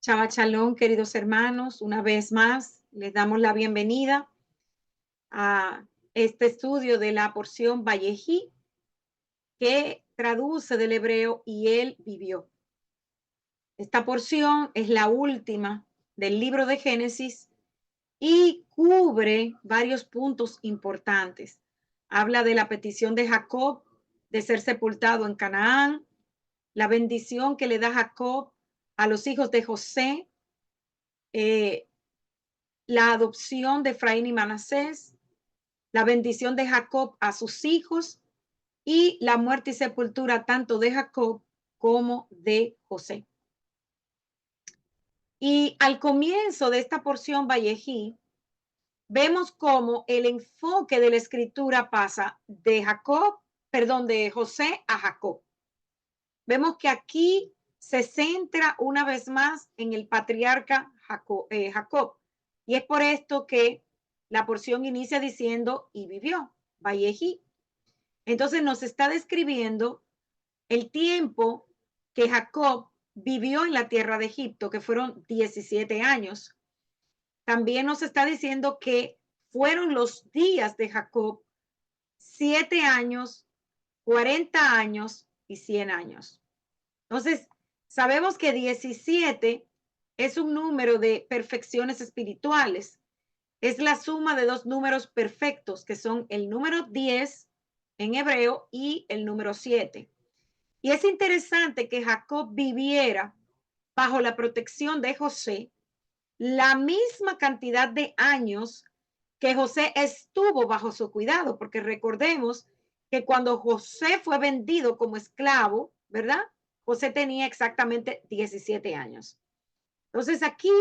Shabbat Shalom, queridos hermanos. Una vez más, les damos la bienvenida a este estudio de la porción Vayejí, que traduce del hebreo y él vivió. Esta porción es la última del libro de Génesis y cubre varios puntos importantes. Habla de la petición de Jacob de ser sepultado en Canaán, la bendición que le da Jacob a los hijos de José, la adopción de Efraín y Manasés, la bendición de Jacob a sus hijos y la muerte y sepultura tanto de Jacob como de José. Y al comienzo de esta porción Vayejí, vemos cómo el enfoque de la escritura pasa de de José a Jacob. Vemos que aquí se centra una vez más en el patriarca Jacob. Y es por esto que la porción inicia diciendo y vivió, Vayejí. Entonces nos está describiendo el tiempo que Jacob vivió en la tierra de Egipto, que fueron 17 años. También nos está diciendo que fueron los días de Jacob 7 años, 40 años y 100 años. Entonces, sabemos que 17 es un número de perfecciones espirituales. Es la suma de dos números perfectos, que son el número 10 en hebreo y el número 7. Y es interesante que Jacob viviera bajo la protección de José la misma cantidad de años que José estuvo bajo su cuidado, porque recordemos que cuando José fue vendido como esclavo, ¿verdad? José tenía exactamente 17 años. Entonces aquí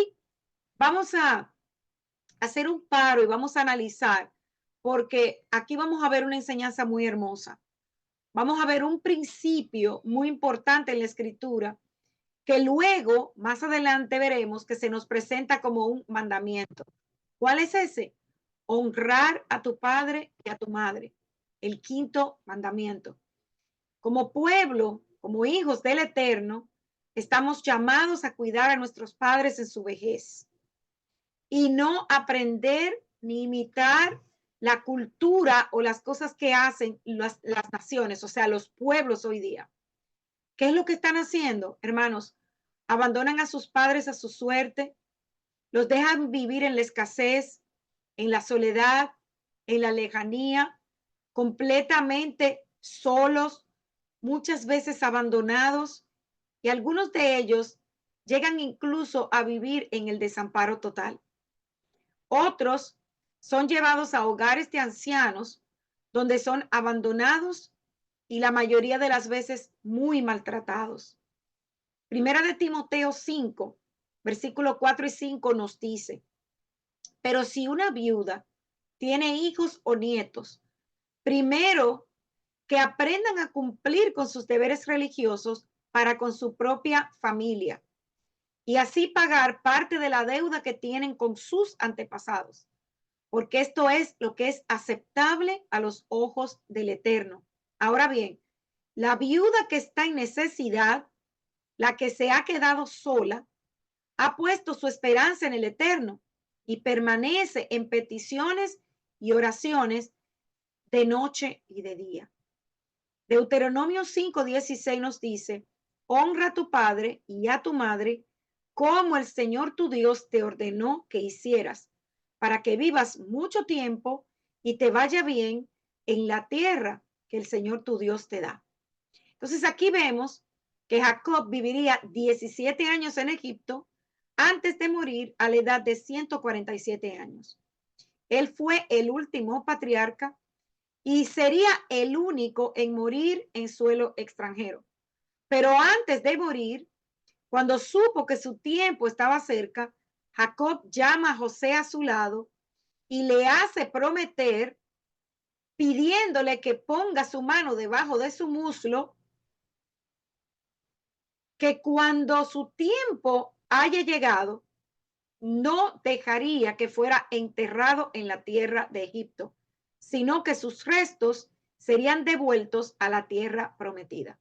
vamos a hacer un paro y vamos a analizar, porque aquí vamos a ver una enseñanza muy hermosa. Vamos a ver un principio muy importante en la escritura que luego, más adelante veremos que se nos presenta como un mandamiento. ¿Cuál es ese? Honrar a tu padre y a tu madre. El quinto mandamiento. Como pueblo, como hijos del Eterno, estamos llamados a cuidar a nuestros padres en su vejez y no aprender ni imitar la cultura o las cosas que hacen las naciones, o sea, los pueblos hoy día. ¿Qué es lo que están haciendo, hermanos? Abandonan a sus padres a su suerte, los dejan vivir en la escasez, en la soledad, en la lejanía, completamente solos, muchas veces abandonados, y algunos de ellos llegan incluso a vivir en el desamparo total. Otros son llevados a hogares de ancianos donde son abandonados y la mayoría de las veces muy maltratados. Primera de Timoteo 5, versículo 4 y 5 nos dice: pero si una viuda tiene hijos o nietos, primero que aprendan a cumplir con sus deberes religiosos para con su propia familia y así pagar parte de la deuda que tienen con sus antepasados, porque esto es lo que es aceptable a los ojos del Eterno. Ahora bien, la viuda que está en necesidad, la que se ha quedado sola, ha puesto su esperanza en el Eterno y permanece en peticiones y oraciones de noche y de día. Deuteronomio 5:16 nos dice: honra a tu padre y a tu madre como el Señor tu Dios te ordenó que hicieras, para que vivas mucho tiempo y te vaya bien en la tierra que el Señor tu Dios te da. Entonces aquí vemos que Jacob viviría 17 años en Egipto antes de morir a la edad de 147 años. Él fue el último patriarca y sería el único en morir en suelo extranjero. Pero antes de morir, cuando supo que su tiempo estaba cerca, Jacob llama a José a su lado y le hace prometer, pidiéndole que ponga su mano debajo de su muslo, que cuando su tiempo haya llegado, no dejaría que fuera enterrado en la tierra de Egipto, sino que sus restos serían devueltos a la tierra prometida.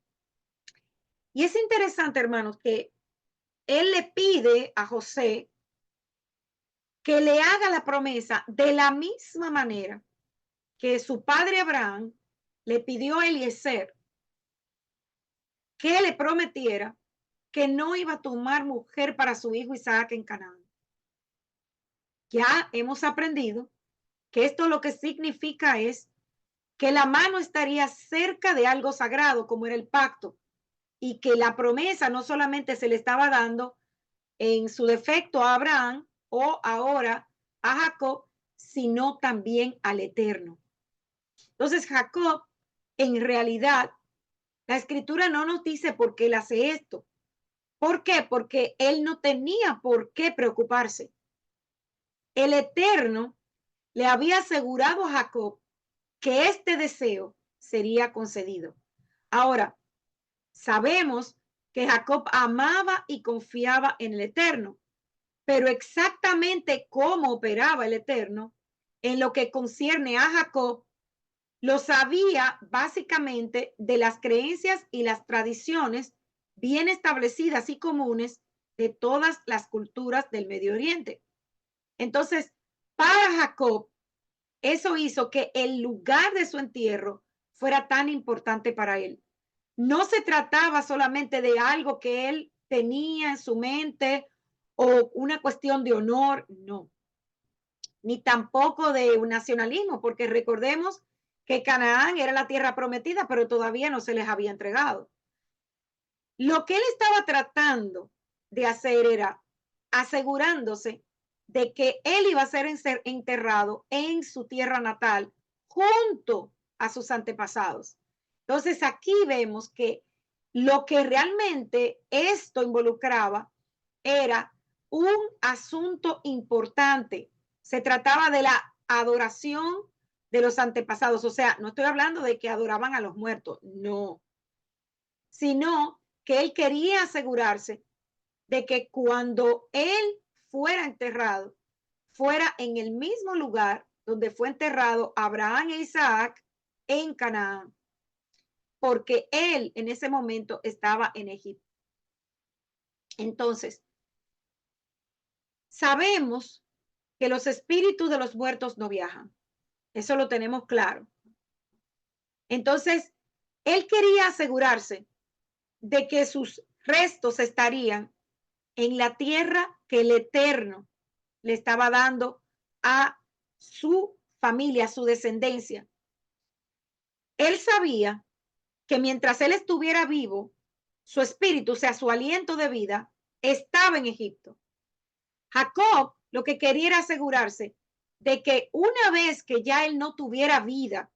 Y es interesante, hermanos, que él le pide a José que le haga la promesa de la misma manera que su padre Abraham le pidió a Eliezer que le prometiera que no iba a tomar mujer para su hijo Isaac en Canaán. Ya hemos aprendido que esto lo que significa es que la mano estaría cerca de algo sagrado, como era el pacto, y que la promesa no solamente se le estaba dando en su defecto a Abraham o ahora a Jacob, sino también al Eterno. Entonces Jacob, en realidad, la escritura no nos dice por qué él hace esto. ¿Por qué? Porque él no tenía por qué preocuparse. El Eterno le había asegurado a Jacob que este deseo sería concedido. Ahora, sabemos que Jacob amaba y confiaba en el Eterno, pero exactamente cómo operaba el Eterno en lo que concierne a Jacob, lo sabía básicamente de las creencias y las tradiciones bien establecidas y comunes de todas las culturas del Medio Oriente. Entonces, para Jacob, eso hizo que el lugar de su entierro fuera tan importante para él. No se trataba solamente de algo que él tenía en su mente o una cuestión de honor, no, ni tampoco de un nacionalismo, porque recordemos que Canaán era la tierra prometida, pero todavía no se les había entregado. Lo que él estaba tratando de hacer era asegurándose de que él iba a ser enterrado en su tierra natal junto a sus antepasados. Entonces aquí vemos que lo que realmente esto involucraba era un asunto importante. Se trataba de la adoración de los antepasados. O sea, no estoy hablando de que adoraban a los muertos, no, sino que él quería asegurarse de que cuando él fuera enterrado, fuera en el mismo lugar donde fue enterrado Abraham e Isaac en Canaán, porque él en ese momento estaba en Egipto. Entonces, sabemos que los espíritus de los muertos no viajan. Eso lo tenemos claro. Entonces, él quería asegurarse de que sus restos estarían en la tierra que el Eterno le estaba dando a su familia, a su descendencia. Él sabía que mientras él estuviera vivo, su espíritu, o sea, su aliento de vida, estaba en Egipto. Jacob lo que quería era asegurarse de que una vez que ya él no tuviera vida,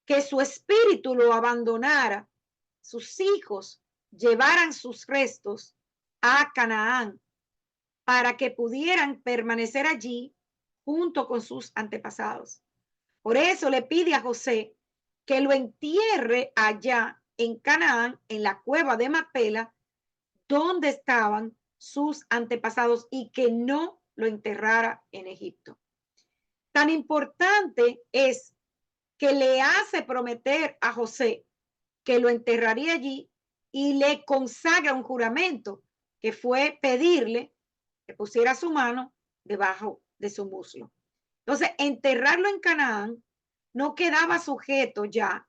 que su espíritu lo abandonara, sus hijos llevaran sus restos a Canaán para que pudieran permanecer allí junto con sus antepasados. Por eso le pide a José que lo entierre allá en Canaán, en la cueva de Macpela, donde estaban sus antepasados y que no lo enterrara en Egipto. Tan importante es que le hace prometer a José que lo enterraría allí y le consagra un juramento que fue pedirle que pusiera su mano debajo de su muslo. Entonces, enterrarlo en Canaán no quedaba sujeto ya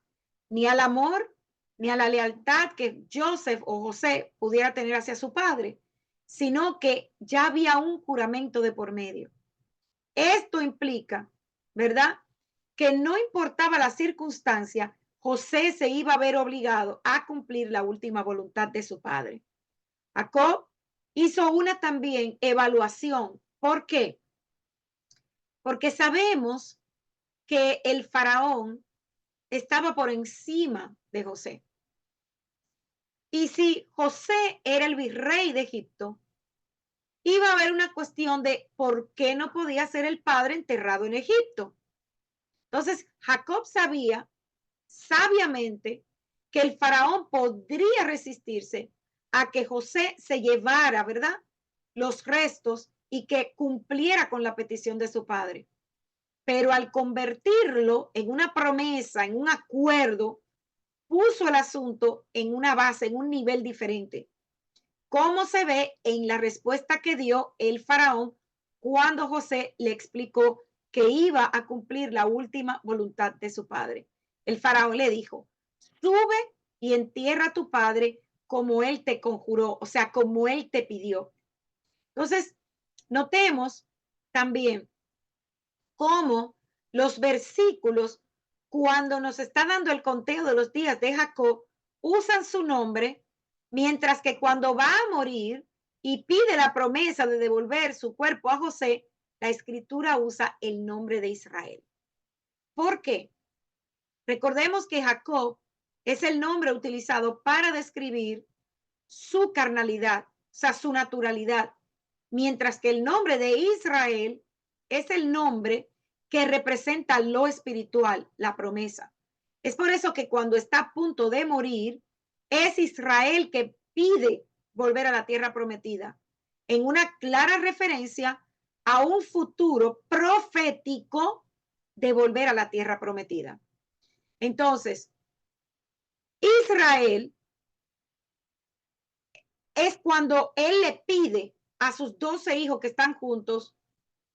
ni al amor ni a la lealtad que Joseph o José pudiera tener hacia su padre, sino que ya había un juramento de por medio. Esto implica, ¿verdad? Que no importaba la circunstancia, José se iba a ver obligado a cumplir la última voluntad de su padre. Jacob hizo una también evaluación. ¿Por qué? Porque sabemos que el faraón estaba por encima de José. Y si José era el virrey de Egipto, iba a haber una cuestión de por qué no podía ser el padre enterrado en Egipto. Entonces, Jacob sabía sabiamente que el faraón podría resistirse a que José se llevara, ¿verdad?, los restos y que cumpliera con la petición de su padre. Pero al convertirlo en una promesa, en un acuerdo, puso el asunto en una base, en un nivel diferente. como se ve en la respuesta que dio el faraón cuando José le explicó que iba a cumplir la última voluntad de su padre. El faraón le dijo, sube y entierra a tu padre como él te conjuró, o sea, como él te pidió. Entonces, notemos también cómo los versículos, cuando nos está dando el conteo de los días de Jacob, usan su nombre, mientras que cuando va a morir y pide la promesa de devolver su cuerpo a José, la escritura usa el nombre de Israel. ¿Por qué? Recordemos que Jacob es el nombre utilizado para describir su carnalidad, o sea, su naturalidad, mientras que el nombre de Israel es el nombre que representa lo espiritual, la promesa. Es por eso que cuando está a punto de morir, es Israel que pide volver a la tierra prometida, en una clara referencia a un futuro profético de volver a la tierra prometida. Entonces, Israel es cuando él le pide a sus 12 hijos que están juntos,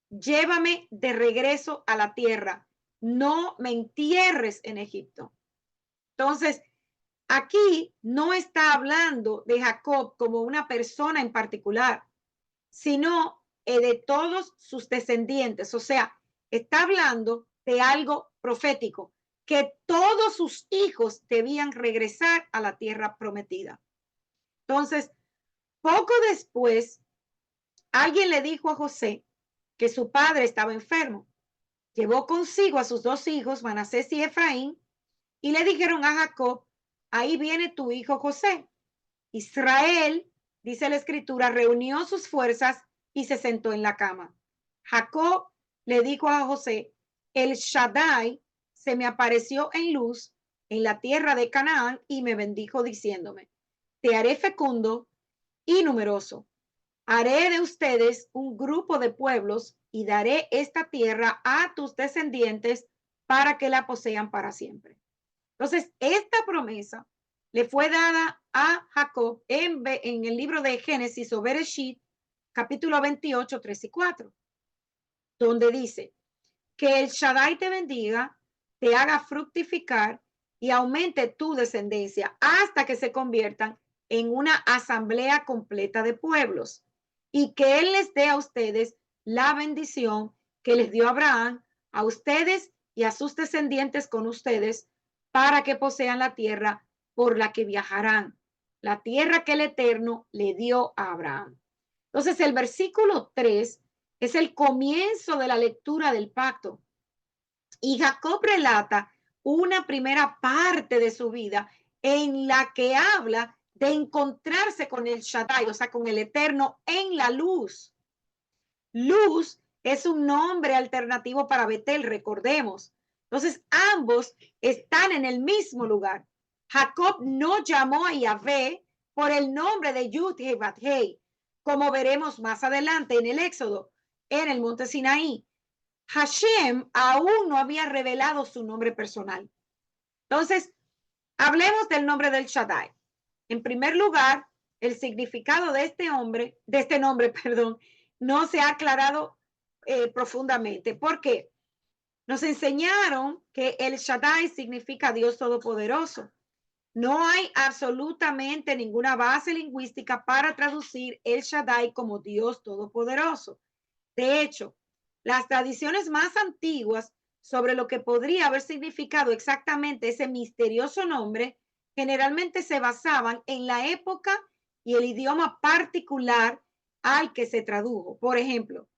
llévame de regreso a la tierra, no me entierres en Egipto. Entonces, aquí no está hablando de Jacob como una persona en particular, sino de todos sus descendientes. O sea, está hablando de algo profético, que todos sus hijos debían regresar a la tierra prometida. Entonces, poco después, alguien le dijo a José que su padre estaba enfermo. Llevó consigo a sus 2 hijos, Manasés y Efraín, y le dijeron a Jacob, ahí viene tu hijo José. Israel, dice la escritura, reunió sus fuerzas y se sentó en la cama. Jacob le dijo a José, el Shaddai se me apareció en luz en la tierra de Canaán y me bendijo diciéndome, te haré fecundo y numeroso. Haré de ustedes un grupo de pueblos y daré esta tierra a tus descendientes para que la posean para siempre. Entonces, esta promesa le fue dada a Jacob en el libro de Génesis o Bereshit, capítulo 28, 3 y 4, donde dice que el Shaddai te bendiga, te haga fructificar y aumente tu descendencia hasta que se conviertan en una asamblea completa de pueblos y que Él les dé a ustedes la bendición que les dio a Abraham, a ustedes y a sus descendientes con ustedes para que posean la tierra por la que viajarán, la tierra que el Eterno le dio a Abraham. Entonces el versículo 3 es el comienzo de la lectura del pacto. Y Jacob relata una primera parte de su vida en la que habla de encontrarse con el Shaddai, o sea, con el Eterno en la luz. Luz es un nombre alternativo para Betel, recordemos. Entonces, ambos están en el mismo lugar. Jacob no llamó a Yahvé por el nombre de Yud-Heh-Bat-Heh, como veremos más adelante en el Éxodo, en el monte Sinaí. Hashem aún no había revelado su nombre personal. Entonces, hablemos del nombre del Shaddai. En primer lugar, el significado de este nombre, perdón, no se ha aclarado profundamente. ¿Por qué? Nos enseñaron que el Shaddai significa Dios Todopoderoso. No hay absolutamente ninguna base lingüística para traducir el Shaddai como Dios Todopoderoso. De hecho, las tradiciones más antiguas sobre lo que podría haber significado exactamente ese misterioso nombre generalmente se basaban en la época y el idioma particular al que se tradujo. Por ejemplo,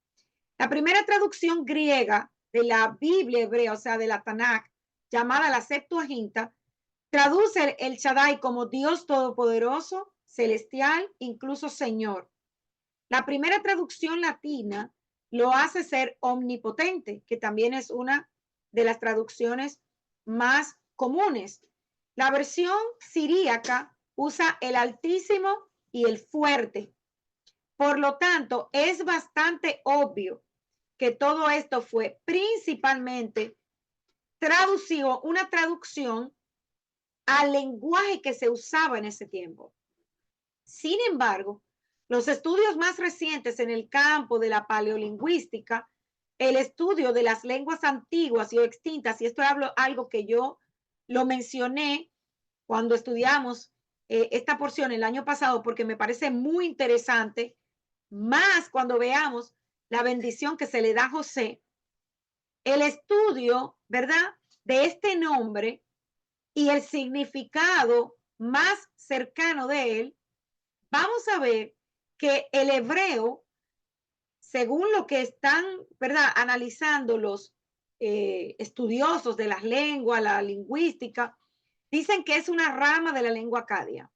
la primera traducción griega de la Biblia hebrea, o sea, de la Tanakh, llamada la Septuaginta, traduce el Shaddai como Dios Todopoderoso, Celestial, incluso Señor. La primera traducción latina lo hace ser omnipotente, que también es una de las traducciones más comunes. La versión siríaca usa el Altísimo y el Fuerte. Por lo tanto, es bastante obvio que todo esto fue principalmente traducido, una traducción al lenguaje que se usaba en ese tiempo. Sin embargo, los estudios más recientes en el campo de la paleolingüística, el estudio de las lenguas antiguas y o extintas, y esto hablo algo que yo lo mencioné cuando estudiamos esta porción el año pasado, porque me parece muy interesante, más cuando veamos la bendición que se le da a José, el estudio, ¿verdad?, de este nombre y el significado más cercano de él, vamos a ver que el hebreo, según lo que están, ¿verdad?, analizando los estudiosos de las lenguas, la lingüística, dicen que es una rama de la lengua acadia.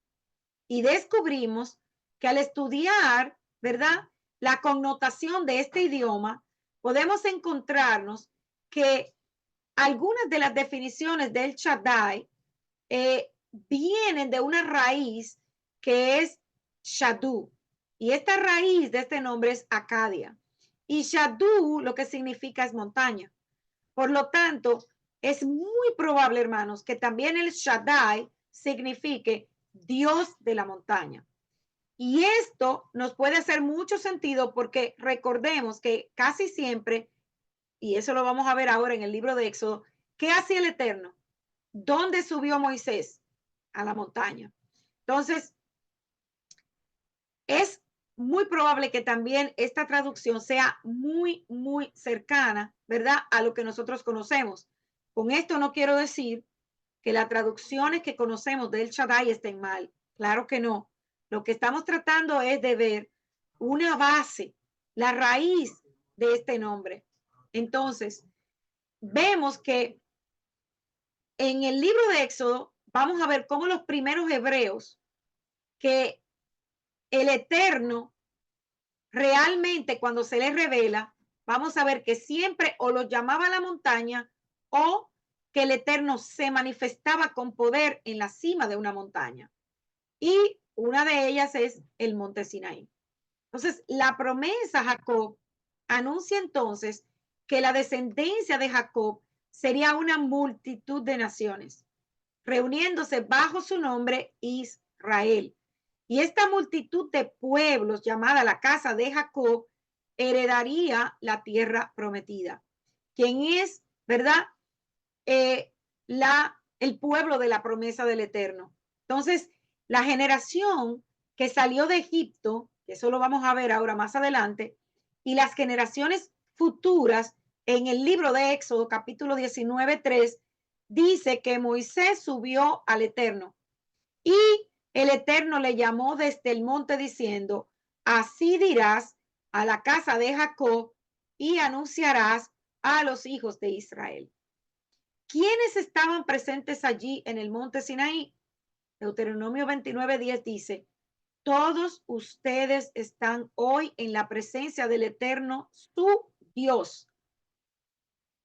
Y descubrimos que al estudiar, ¿verdad?, la connotación de este idioma, podemos encontrarnos que algunas de las definiciones del Shaddai vienen de una raíz que es Shadu. Y esta raíz de este nombre es Acadia. Y Shadu lo que significa es montaña. Por lo tanto, es muy probable, hermanos, que también el Shaddai signifique Dios de la montaña. Y esto nos puede hacer mucho sentido porque recordemos que casi siempre, y eso lo vamos a ver ahora en el libro de Éxodo, ¿qué hacía el Eterno? ¿Dónde subió Moisés? A la montaña. Entonces, es muy probable que también esta traducción sea muy, muy cercana, ¿verdad?, a lo que nosotros conocemos. Con esto no quiero decir que las traducciones que conocemos del Shaddai estén mal. Claro que no. Lo que estamos tratando es de ver una base, la raíz de este nombre. Entonces, vemos que en el libro de Éxodo vamos a ver cómo los primeros hebreos, que el Eterno realmente cuando se les revela, vamos a ver que siempre o lo llamaba la montaña o que el Eterno se manifestaba con poder en la cima de una montaña. Y una de ellas es el monte Sinaí. Entonces, la promesa Jacob anuncia entonces que la descendencia de Jacob sería una multitud de naciones, reuniéndose bajo su nombre Israel. Y esta multitud de pueblos llamada la casa de Jacob heredaría la tierra prometida. ¿Quién es, verdad? El pueblo de la promesa del Eterno. Entonces, la generación que salió de Egipto, que eso lo vamos a ver ahora más adelante, y las generaciones futuras en el libro de Éxodo, capítulo 19:3, dice que Moisés subió al Eterno y el Eterno le llamó desde el monte diciendo, así dirás a la casa de Jacob y anunciarás a los hijos de Israel. ¿Quiénes estaban presentes allí en el monte Sinaí? Deuteronomio 29:10 dice, todos ustedes están hoy en la presencia del Eterno, su Dios,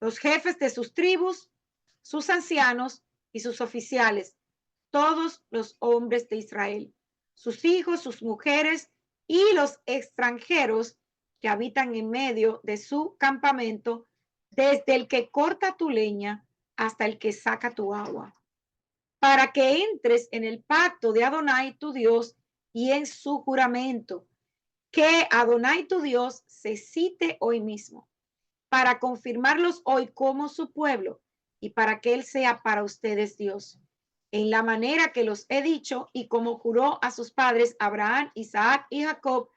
los jefes de sus tribus, sus ancianos y sus oficiales, todos los hombres de Israel, sus hijos, sus mujeres y los extranjeros que habitan en medio de su campamento, desde el que corta tu leña hasta el que saca tu agua, para que entres en el pacto de Adonai tu Dios y en su juramento, que Adonai tu Dios se cite hoy mismo, para confirmarlos hoy como su pueblo y para que Él sea para ustedes Dios, en la manera que los he dicho y como juró a sus padres Abraham, Isaac y Jacob.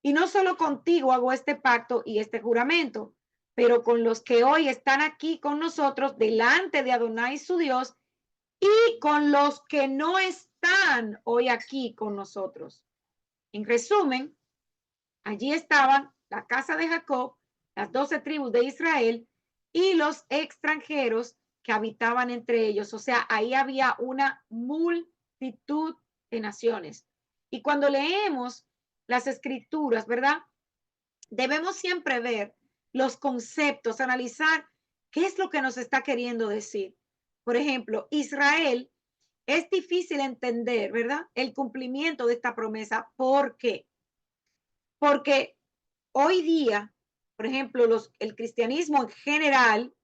Y no solo contigo hago este pacto y este juramento, pero con los que hoy están aquí con nosotros delante de Adonai su Dios y con los que no están hoy aquí con nosotros. En resumen, allí estaban la casa de Jacob, las 12 tribus de Israel y los extranjeros que habitaban entre ellos. O sea, ahí había una multitud de naciones. Y cuando leemos las escrituras, ¿verdad? Debemos siempre ver los conceptos, analizar qué es lo que nos está queriendo decir. Por ejemplo, Israel es difícil entender, ¿verdad? El cumplimiento de esta promesa. ¿Por qué? Porque hoy día, por ejemplo, el cristianismo en general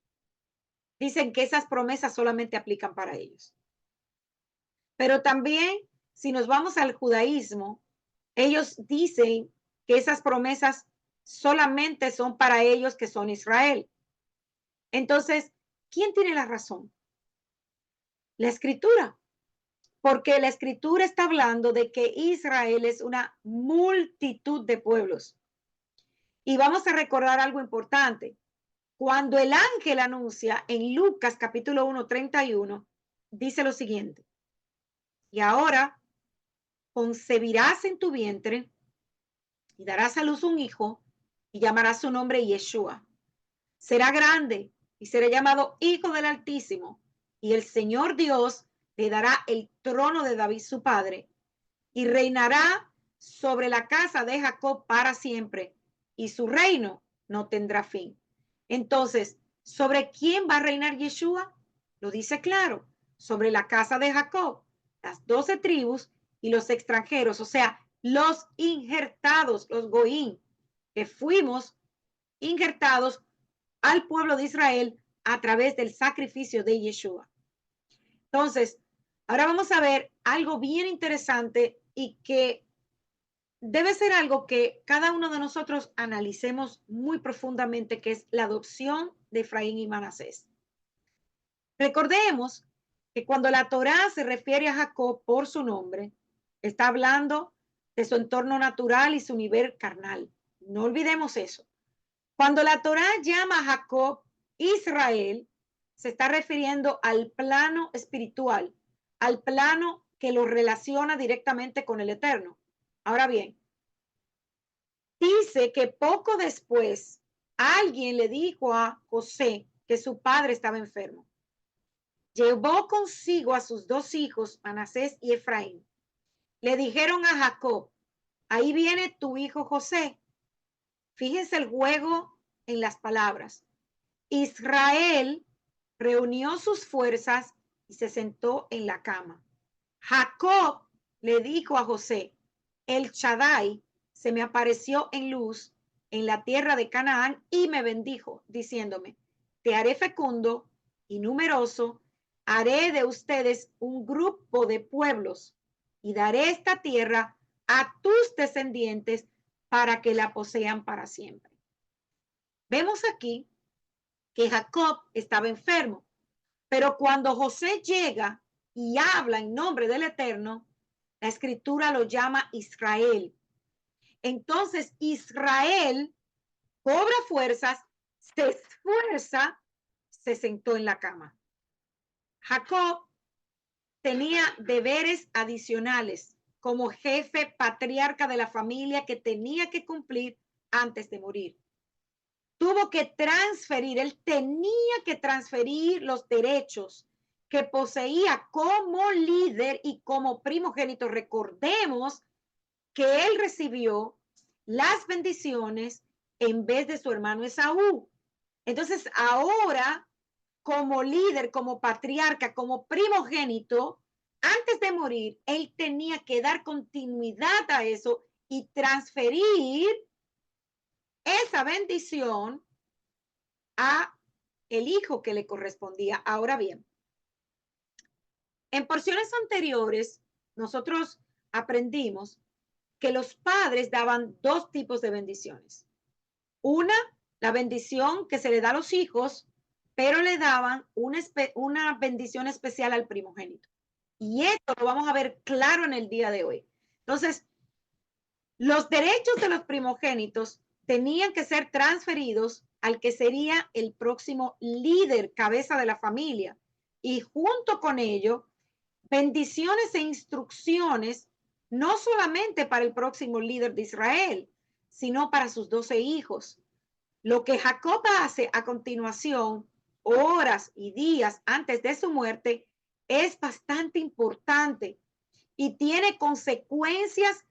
dicen que esas promesas solamente aplican para ellos. Pero también, si nos vamos al judaísmo, Ellos dicen que esas promesas solamente son para ellos que son Israel. Entonces, ¿quién tiene la razón? La escritura, porque la escritura está hablando de que Israel es una multitud de pueblos. Y vamos a recordar algo importante. Cuando el ángel anuncia en Lucas capítulo 1, 31, dice lo siguiente: y ahora concebirás en tu vientre y darás a luz un hijo y llamarás su nombre Yeshua. Será grande y será llamado Hijo del Altísimo, y el Señor Dios le dará el trono de David su padre, y reinará sobre la casa de Jacob para siempre, y su reino no tendrá fin. Entonces, ¿sobre quién va a reinar Yeshua? Lo dice claro: sobre la casa de Jacob, las 12 tribus y los extranjeros, o sea, los injertados, los goín, que fuimos injertados al pueblo de Israel a través del sacrificio de Yeshua. Entonces, ahora vamos a ver algo bien interesante y que debe ser algo que cada uno de nosotros analicemos muy profundamente, que es la adopción de Efraín y Manasés. Recordemos que cuando la Torá se refiere a Jacob por su nombre, está hablando de su entorno natural y su nivel carnal. No olvidemos eso. Cuando la Torá llama a Jacob Israel, se está refiriendo al plano espiritual, al plano que lo relaciona directamente con el Eterno. Ahora bien, dice que poco después alguien le dijo a José que su padre estaba enfermo. Llevó consigo a sus 2 hijos, Manasés y Efraín. Le dijeron a Jacob: ahí viene tu hijo José. Fíjense el juego en las palabras. Israel reunió sus fuerzas y se sentó en la cama. Jacob le dijo a José: el Shaddai se me apareció en luz en la tierra de Canaán y me bendijo, diciéndome: te haré fecundo y numeroso, haré de ustedes un grupo de pueblos y daré esta tierra a tus descendientes para que la posean para siempre. Vemos aquí que Jacob estaba enfermo, pero cuando José llega y habla en nombre del Eterno, la escritura lo llama Israel. Entonces Israel cobra fuerzas, se esfuerza, se sentó en la cama. Jacob tenía deberes adicionales como jefe patriarca de la familia que tenía que cumplir antes de morir. Tuvo que transferir, él tenía que transferir los derechos que poseía como líder y como primogénito. Recordemos que él recibió las bendiciones en vez de su hermano Esaú. Entonces, ahora, como líder, como patriarca, como primogénito, antes de morir, él tenía que dar continuidad a eso y transferir esa bendición a el hijo que le correspondía. Ahora bien, en porciones anteriores, nosotros aprendimos que los padres daban 2 tipos de bendiciones. Una, la bendición que se le da a los hijos, pero le daban una bendición especial al primogénito. Y esto lo vamos a ver claro en el día de hoy. Entonces, los derechos de los primogénitos tenían que ser transferidos al que sería el próximo líder, cabeza de la familia. Y junto con ello, bendiciones e instrucciones, no solamente para el próximo líder de Israel, sino para sus 12 hijos. Lo que Jacob hace a continuación, horas y días antes de su muerte, es bastante importante y tiene consecuencias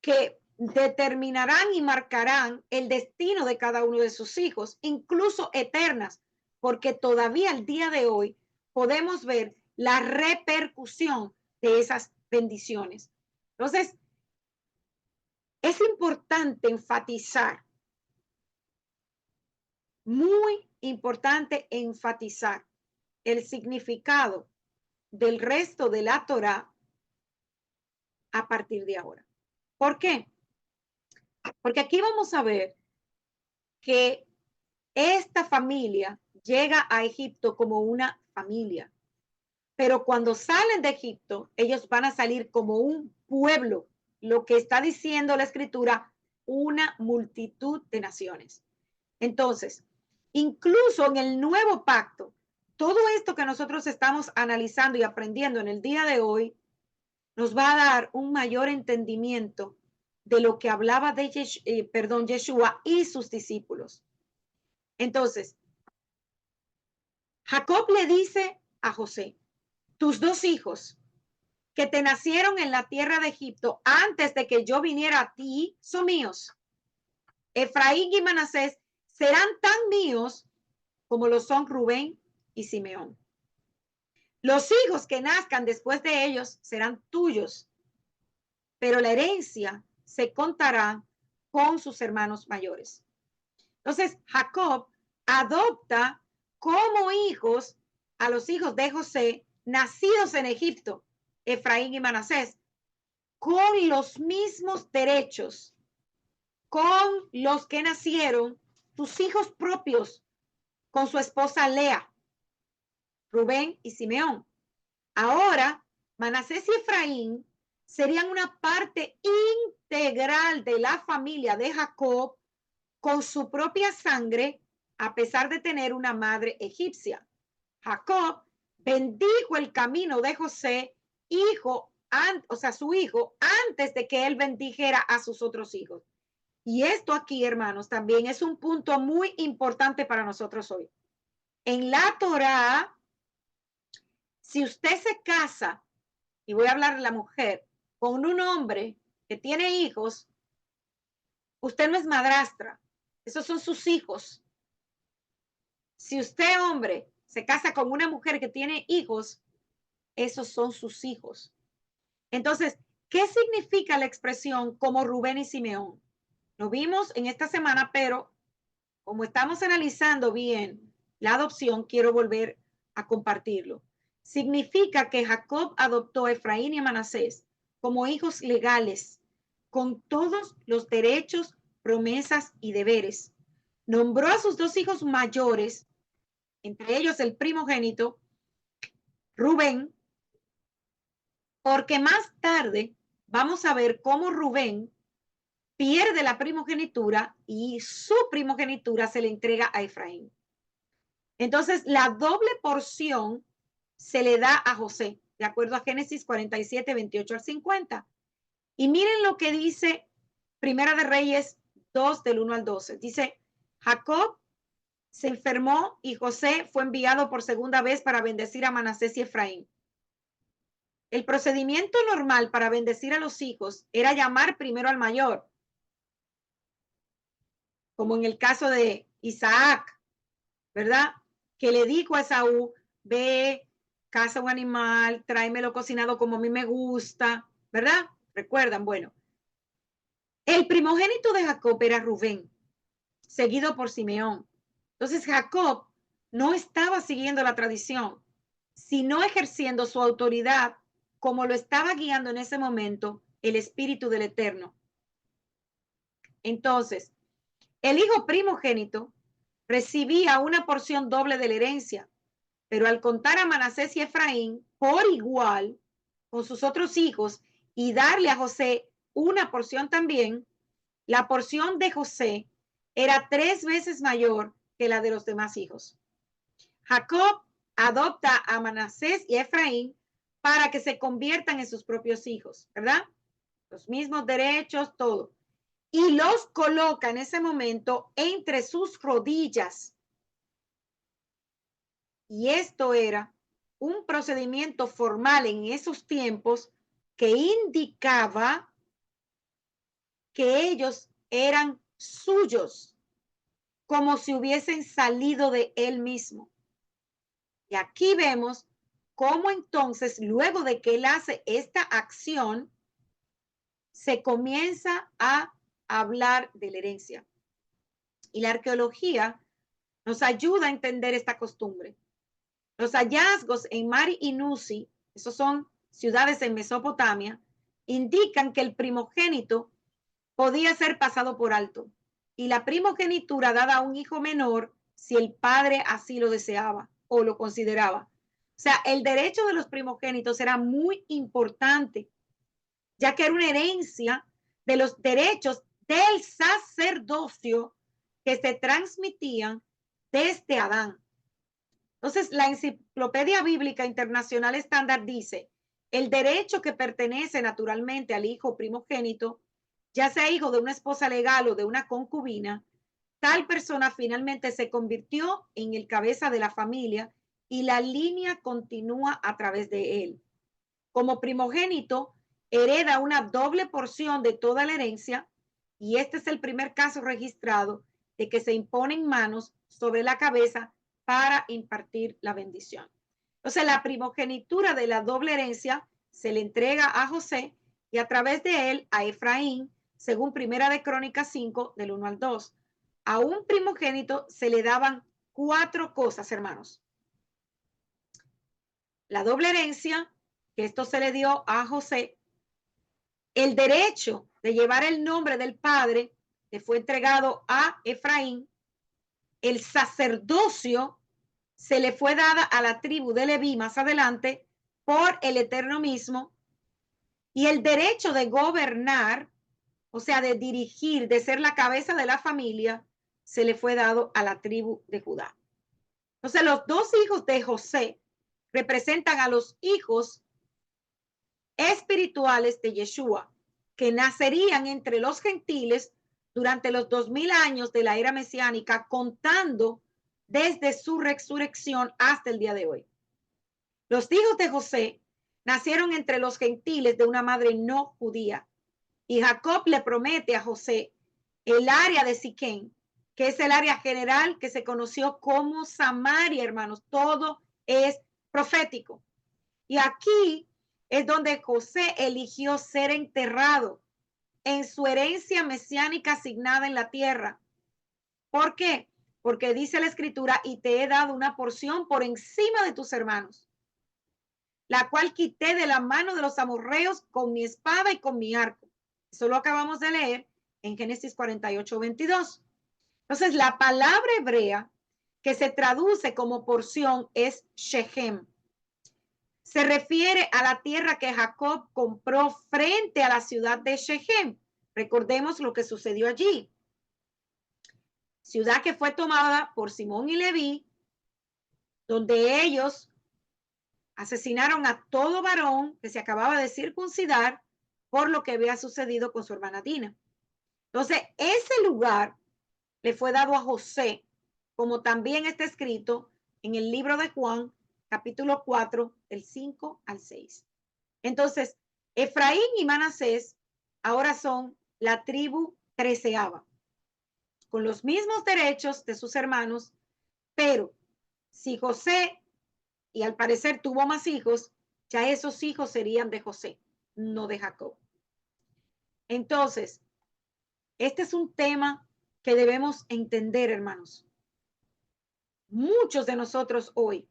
que determinarán y marcarán el destino de cada uno de sus hijos, incluso eternas, porque todavía al día de hoy podemos ver la repercusión de esas bendiciones. Entonces, es importante enfatizar, muy importante enfatizar el significado del resto de la Torá a partir de ahora. ¿Por qué? Porque aquí vamos a ver que esta familia llega a Egipto como una familia, pero cuando salen de Egipto, ellos van a salir como un pueblo, lo que está diciendo la escritura, una multitud de naciones. Entonces, incluso en el nuevo pacto, todo esto que nosotros estamos analizando y aprendiendo en el día de hoy, nos va a dar un mayor entendimiento de lo que hablaba de Yeshua y sus discípulos. Entonces, Jacob le dice a José, tus dos hijos que te nacieron en la tierra de Egipto antes de que yo viniera a ti son míos. Efraín y Manasés serán tan míos como lo son Rubén y Simeón. Los hijos que nazcan después de ellos serán tuyos, pero la herencia se contará con sus hermanos mayores. Entonces, Jacob adopta como hijos a los hijos de José, nacidos en Egipto, Efraín y Manasés, con los mismos derechos con los que nacieron sus hijos propios, con su esposa Lea, Rubén y Simeón. Ahora, Manasés y Efraín serían una parte integral de la familia de Jacob con su propia sangre, a pesar de tener una madre egipcia. Jacob bendijo el camino de José, su hijo, antes de que él bendijera a sus otros hijos. Y esto aquí, hermanos, también es un punto muy importante para nosotros hoy. En la Torá, si usted se casa, y voy a hablar de la mujer, con un hombre que tiene hijos, usted no es madrastra, esos son sus hijos. Si usted, hombre, se casa con una mujer que tiene hijos, esos son sus hijos. Entonces, ¿qué significa la expresión como Rubén y Simeón? Lo vimos en esta semana, pero como estamos analizando bien la adopción, quiero volver a compartirlo. Significa que Jacob adoptó a Efraín y a Manasés como hijos legales, con todos los derechos, promesas y deberes. Nombró a sus dos hijos mayores, entre ellos el primogénito, Rubén, porque más tarde vamos a ver cómo Rubén pierde la primogenitura y su primogenitura se le entrega a Efraín. Entonces, la doble porción se le da a José, de acuerdo a Génesis 47, 28 al 50. Y miren lo que dice Primera de Reyes 2, del 1 al 12. Dice, Jacob se enfermó y José fue enviado por segunda vez para bendecir a Manasés y Efraín. El procedimiento normal para bendecir a los hijos era llamar primero al mayor, como en el caso de Isaac, ¿verdad? Que le dijo a Esaú, ve, caza un animal, tráemelo cocinado como a mí me gusta, ¿verdad? Recuerdan, bueno. El primogénito de Jacob era Rubén, seguido por Simeón. Entonces Jacob no estaba siguiendo la tradición, sino ejerciendo su autoridad como lo estaba guiando en ese momento el Espíritu del Eterno. Entonces, el hijo primogénito recibía una porción doble de la herencia, pero al contar a Manasés y Efraín por igual con sus otros hijos y darle a José una porción también, la porción de José era 3 veces mayor que la de los demás hijos. Jacob adopta a Manasés y Efraín para que se conviertan en sus propios hijos, ¿verdad? Los mismos derechos, todo. Y los coloca en ese momento entre sus rodillas. Y esto era un procedimiento formal en esos tiempos que indicaba que ellos eran suyos, como si hubiesen salido de él mismo. Y aquí vemos cómo entonces, luego de que él hace esta acción, se comienza a hablar de la herencia. Y la arqueología nos ayuda a entender esta costumbre. Los hallazgos en Mari y Nusi, esos son ciudades en Mesopotamia, indican que el primogénito podía ser pasado por alto y la primogenitura dada a un hijo menor si el padre así lo deseaba o lo consideraba. O sea, el derecho de los primogénitos era muy importante, ya que era una herencia de los derechos del sacerdocio que se transmitían desde Adán. Entonces, la Enciclopedia Bíblica Internacional Estándar dice, el derecho que pertenece naturalmente al hijo primogénito, ya sea hijo de una esposa legal o de una concubina, tal persona finalmente se convirtió en el cabeza de la familia y la línea continúa a través de él. Como primogénito, hereda una doble porción de toda la herencia y este es el primer caso registrado de que se imponen manos sobre la cabeza para impartir la bendición. Entonces, la primogenitura de la doble herencia se le entrega a José y a través de él a Efraín, según Primera de Crónicas 5, del 1 al 2. A un primogénito se le daban 4 cosas, hermanos. La doble herencia, que esto se le dio a José, el derecho de llevar el nombre del padre, que fue entregado a Efraín, el sacerdocio se le fue dada a la tribu de Leví más adelante por el Eterno mismo, y el derecho de gobernar, o sea, de dirigir, de ser la cabeza de la familia, se le fue dado a la tribu de Judá. Entonces, los 2 hijos de José representan a los hijos espirituales de Yeshua, que nacerían entre los gentiles durante los 2000 años de la era mesiánica, contando desde su resurrección hasta el día de hoy. Los hijos de José nacieron entre los gentiles de una madre no judía, y Jacob le promete a José el área de Siquén, que es el área general que se conoció como Samaria, hermanos. Todo es profético. Y aquí es donde José eligió ser enterrado en su herencia mesiánica asignada en la tierra. ¿Por qué? Porque dice la escritura, y te he dado una porción por encima de tus hermanos, la cual quité de la mano de los amorreos con mi espada y con mi arco. Eso lo acabamos de leer en Génesis 48, 22. Entonces, la palabra hebrea que se traduce como porción es Shechem. Se refiere a la tierra que Jacob compró frente a la ciudad de Shechem. Recordemos lo que sucedió allí. Ciudad que fue tomada por Simón y Leví, donde ellos asesinaron a todo varón que se acababa de circuncidar por lo que había sucedido con su hermana Dina. Entonces, ese lugar le fue dado a José, como también está escrito en el libro de Juan, capítulo 4, del 5 al 6. Entonces, Efraín y Manasés ahora son la tribu 13ª, con los mismos derechos de sus hermanos, pero si José, y al parecer tuvo más hijos, ya esos hijos serían de José, no de Jacob. Entonces, este es un tema que debemos entender, hermanos. Muchos de nosotros hoy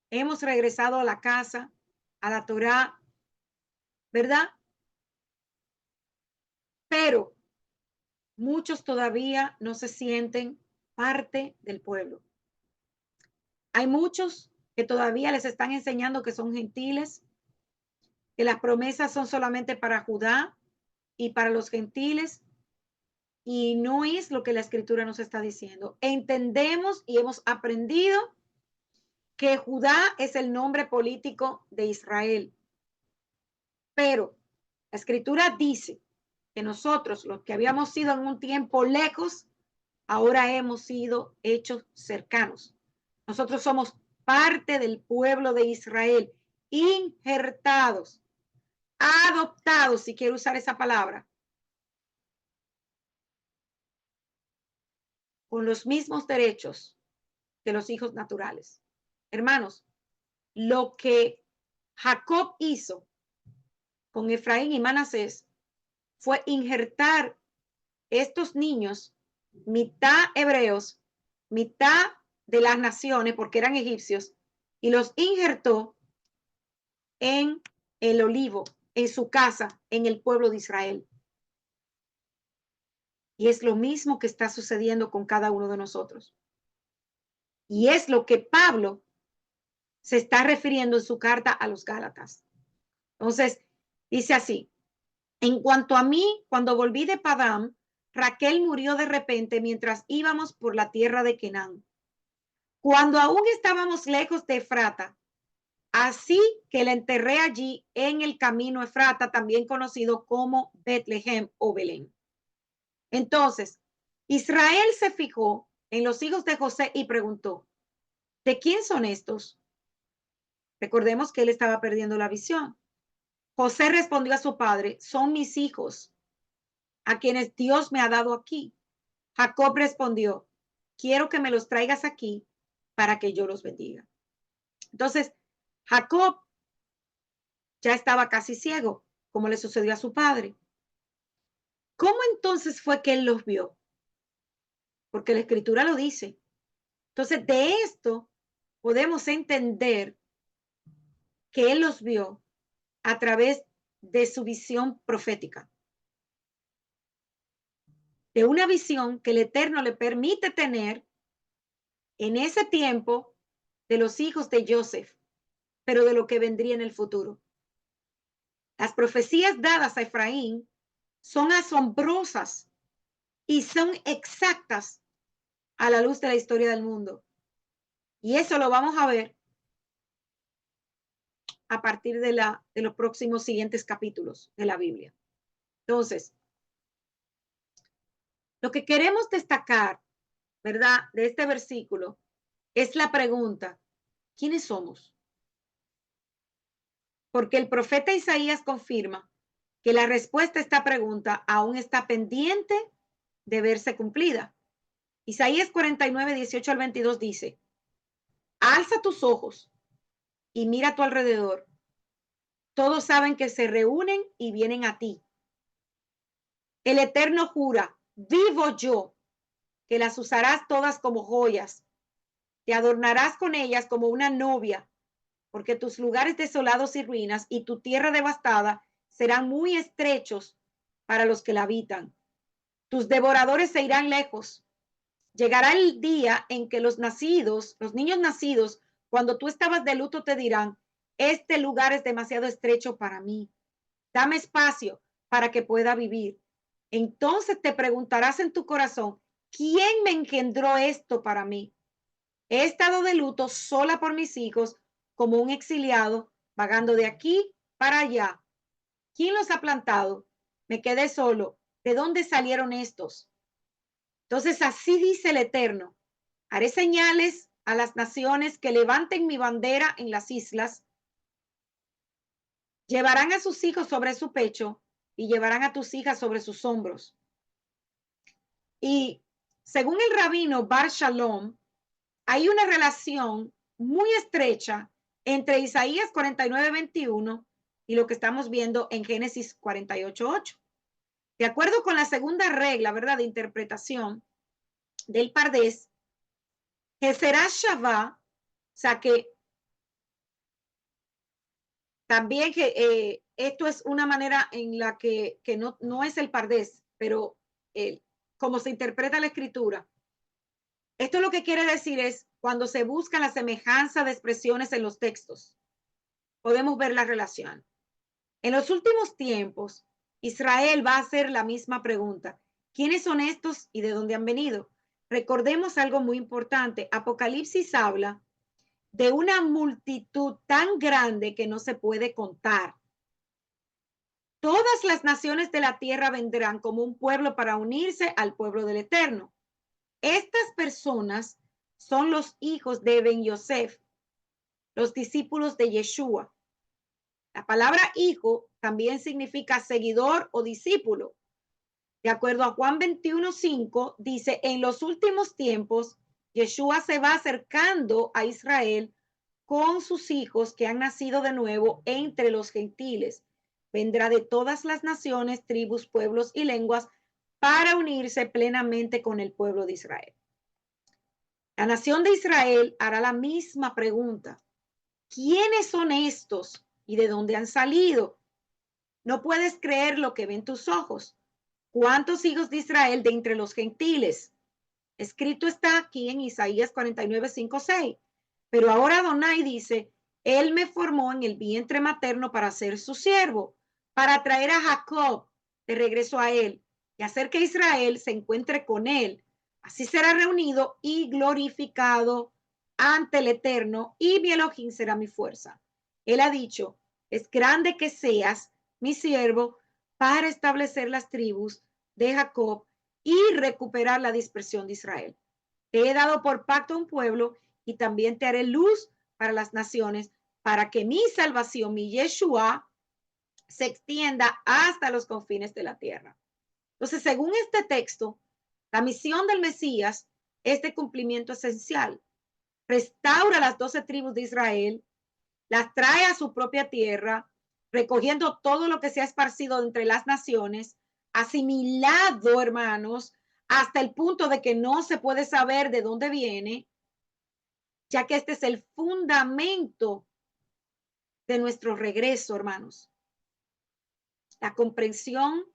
hemos regresado a la casa, a la Torá, ¿verdad? Pero muchos todavía no se sienten parte del pueblo. Hay muchos que todavía les están enseñando que son gentiles, que las promesas son solamente para Judá y para los gentiles, y no es lo que la escritura nos está diciendo. Entendemos y hemos aprendido que Judá es el nombre político de Israel, pero la escritura dice que nosotros, los que habíamos sido en un tiempo lejos, ahora hemos sido hechos cercanos. Nosotros somos parte del pueblo de Israel, injertados, adoptados, si quiero usar esa palabra, con los mismos derechos de los hijos naturales. Hermanos, lo que Jacob hizo con Efraín y Manasés fue injertar estos niños, mitad hebreos, mitad de las naciones, porque eran egipcios, y los injertó en el olivo, en su casa, en el pueblo de Israel. Y es lo mismo que está sucediendo con cada uno de nosotros. Y es lo que Pablo se está refiriendo en su carta a los Gálatas. Entonces, dice así: en cuanto a mí, cuando volví de Padán, Raquel murió de repente mientras íbamos por la tierra de Canaán. Cuando aún estábamos lejos de Efrata, así que la enterré allí en el camino Efrata, también conocido como Betlehem o Belén. Entonces, Israel se fijó en los hijos de José y preguntó: ¿de quién son estos? Recordemos que él estaba perdiendo la visión. José respondió a su padre: son mis hijos, a quienes Dios me ha dado aquí. Jacob respondió: quiero que me los traigas aquí para que yo los bendiga. Entonces, Jacob ya estaba casi ciego, como le sucedió a su padre. ¿Cómo entonces fue que él los vio? Porque la escritura lo dice. Entonces, de esto podemos entender que él los vio a través de su visión profética, de una visión que el Eterno le permite tener en ese tiempo de los hijos de Joseph, pero de lo que vendría en el futuro. Las profecías dadas a Efraín son asombrosas y son exactas a la luz de la historia del mundo. Y eso lo vamos a ver a partir de los próximos siguientes capítulos de la Biblia. Entonces, lo que queremos destacar, ¿verdad?, de este versículo es la pregunta: ¿quiénes somos? Porque el profeta Isaías confirma que la respuesta a esta pregunta aún está pendiente de verse cumplida. Isaías 49, 18 al 22 dice: alza tus ojos y mira a tu alrededor. Todos saben que se reúnen y vienen a ti. El Eterno jura: vivo yo, que las usarás todas como joyas. Te adornarás con ellas como una novia, porque tus lugares desolados y ruinas y tu tierra devastada serán muy estrechos para los que la habitan. Tus devoradores se irán lejos. Llegará el día en que los niños nacidos, cuando tú estabas de luto, te dirán: este lugar es demasiado estrecho para mí. Dame espacio para que pueda vivir. Entonces te preguntarás en tu corazón: ¿quién me engendró esto para mí? He estado de luto sola por mis hijos, como un exiliado, vagando de aquí para allá. ¿Quién los ha plantado? Me quedé solo. ¿De dónde salieron estos? Entonces, así dice el Eterno: haré señales a las naciones que levanten mi bandera en las islas. Llevarán a sus hijos sobre su pecho y llevarán a tus hijas sobre sus hombros. Y según el rabino Bar Shalom, hay una relación muy estrecha entre Isaías 49, 21 y lo que estamos viendo en Génesis 48, 8. De acuerdo con la segunda regla, ¿verdad?, de interpretación del Pardés, que será Shabbat, o sea que también que esto es una manera en la que no es el Pardés, pero como se interpreta la escritura. Esto lo que quiere decir es cuando se busca la semejanza de expresiones en los textos, podemos ver la relación. En los últimos tiempos, Israel va a hacer la misma pregunta: ¿quiénes son estos y de dónde han venido? Recordemos algo muy importante. Apocalipsis habla de una multitud tan grande que no se puede contar. Todas las naciones de la tierra vendrán como un pueblo para unirse al pueblo del Eterno. Estas personas son los hijos de Ben Yosef, los discípulos de Yeshua. La palabra hijo también significa seguidor o discípulo. De acuerdo a Juan 21:5, dice: en los últimos tiempos, Yeshua se va acercando a Israel con sus hijos que han nacido de nuevo entre los gentiles. Vendrá de todas las naciones, tribus, pueblos y lenguas para unirse plenamente con el pueblo de Israel. La nación de Israel hará la misma pregunta: ¿quiénes son estos y de dónde han salido? no puedes creer lo que ven tus ojos. ¿Cuántos hijos de Israel de entre los gentiles? Escrito está aquí en Isaías 49, 5, 6. Pero ahora Adonai dice, él me formó en el vientre materno para ser su siervo, para traer a Jacob de regreso a él y hacer que Israel se encuentre con él. Así será reunido y glorificado ante el Eterno, y mi Elohim será mi fuerza. Él ha dicho, es grande que seas mi siervo para establecer las tribus de Jacob y recuperar la dispersión de Israel. Te he dado por pacto un pueblo y también te haré luz para las naciones, para que mi salvación, mi Yeshua, se extienda hasta los confines de la tierra. Entonces, según este texto, la misión del Mesías es de cumplimiento esencial. Restaura las 12 tribus de Israel, las trae a su propia tierra, recogiendo todo lo que se ha esparcido entre las naciones, asimilado, hermanos, hasta el punto de que no se puede saber de dónde viene, ya que este es el fundamento de nuestro regreso, hermanos. La comprensión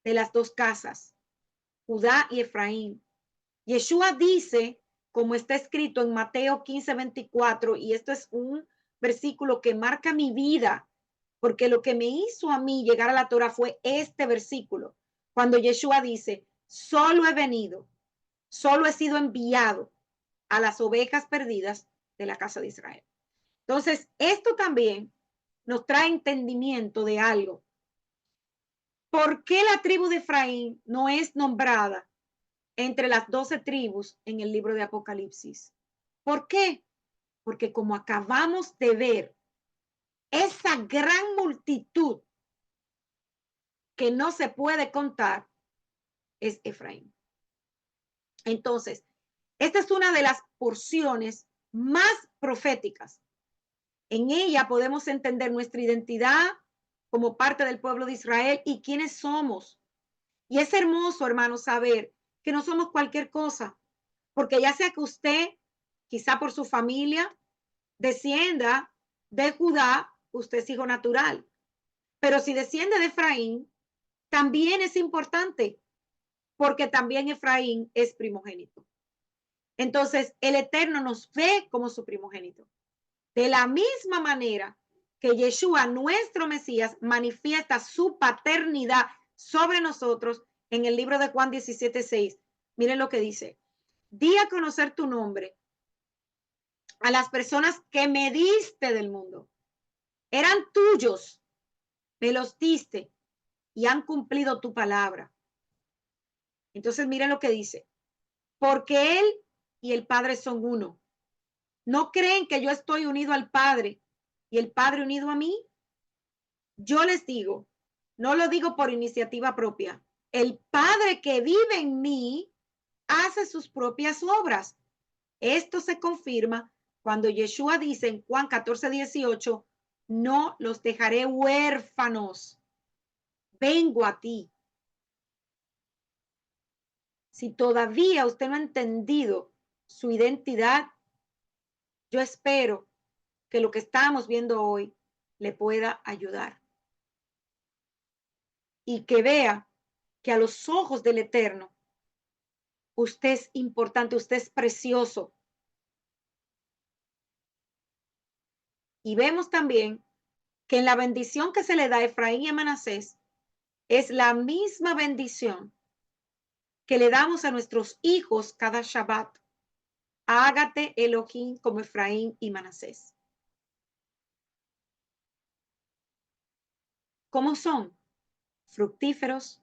de las dos casas, Judá y Efraín. Yeshua dice, como está escrito en Mateo 15, 24, y esto es un versículo que marca mi vida, porque lo que me hizo a mí llegar a la Torah fue este versículo, cuando Yeshua dice, solo he venido, solo he sido enviado a las ovejas perdidas de la casa de Israel. Entonces, esto también nos trae entendimiento de algo. ¿Por qué la tribu de Efraín no es nombrada entre las 12 tribus en el libro de Apocalipsis? ¿Por qué? Porque como acabamos de ver, esa gran multitud que no se puede contar es Efraín. Entonces, esta es una de las porciones más proféticas. En ella podemos entender nuestra identidad como parte del pueblo de Israel y quiénes somos. Y es hermoso, hermano, saber que no somos cualquier cosa, porque ya sea que usted, quizá por su familia, descienda de Judá, usted es hijo natural. Pero si desciende de Efraín, también es importante, porque también Efraín es primogénito. Entonces, el Eterno nos ve como su primogénito. De la misma manera que Yeshua, nuestro Mesías, manifiesta su paternidad sobre nosotros en el libro de Juan 17:6. Miren lo que dice. Di a conocer tu nombre a las personas que me diste del mundo. Eran tuyos, me los diste y han cumplido tu palabra. Entonces, miren lo que dice. Porque Él y el Padre son uno. ¿No creen que yo estoy unido al Padre y el Padre unido a mí? Yo les digo, no lo digo por iniciativa propia. El Padre que vive en mí hace sus propias obras. Esto se confirma cuando Yeshua dice en Juan 14:18, no los dejaré huérfanos, vengo a ti. Si todavía usted no ha entendido su identidad, yo espero que lo que estamos viendo hoy le pueda ayudar. Y que vea que a los ojos del Eterno, usted es importante, usted es precioso. Y vemos también que en la bendición que se le da a Efraín y a Manasés es la misma bendición que le damos a nuestros hijos cada Shabbat. Hágate Elohim como Efraín y Manasés. ¿Cómo son? Fructíferos,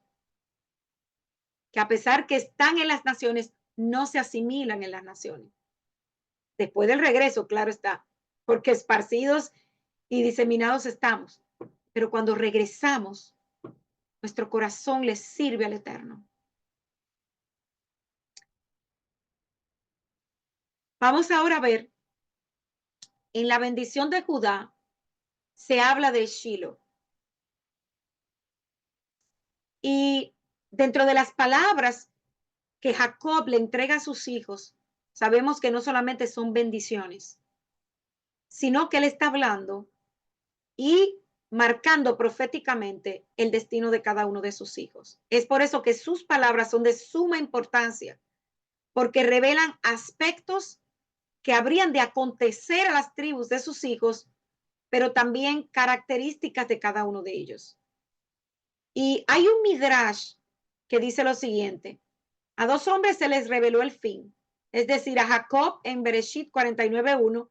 que a pesar que están en las naciones, no se asimilan en las naciones. Después del regreso, claro está, porque esparcidos y diseminados estamos. Pero cuando regresamos, nuestro corazón le sirve al Eterno. Vamos ahora a ver, en la bendición de Judá se habla de Shiloh. Y dentro de las palabras que Jacob le entrega a sus hijos, sabemos que no solamente son bendiciones, sino que él está hablando y marcando proféticamente el destino de cada uno de sus hijos. Es por eso que sus palabras son de suma importancia, porque revelan aspectos que habrían de acontecer a las tribus de sus hijos, pero también características de cada uno de ellos. Y hay un midrash que dice lo siguiente: a dos hombres se les reveló el fin, es decir, a Jacob en Bereshit 49:1,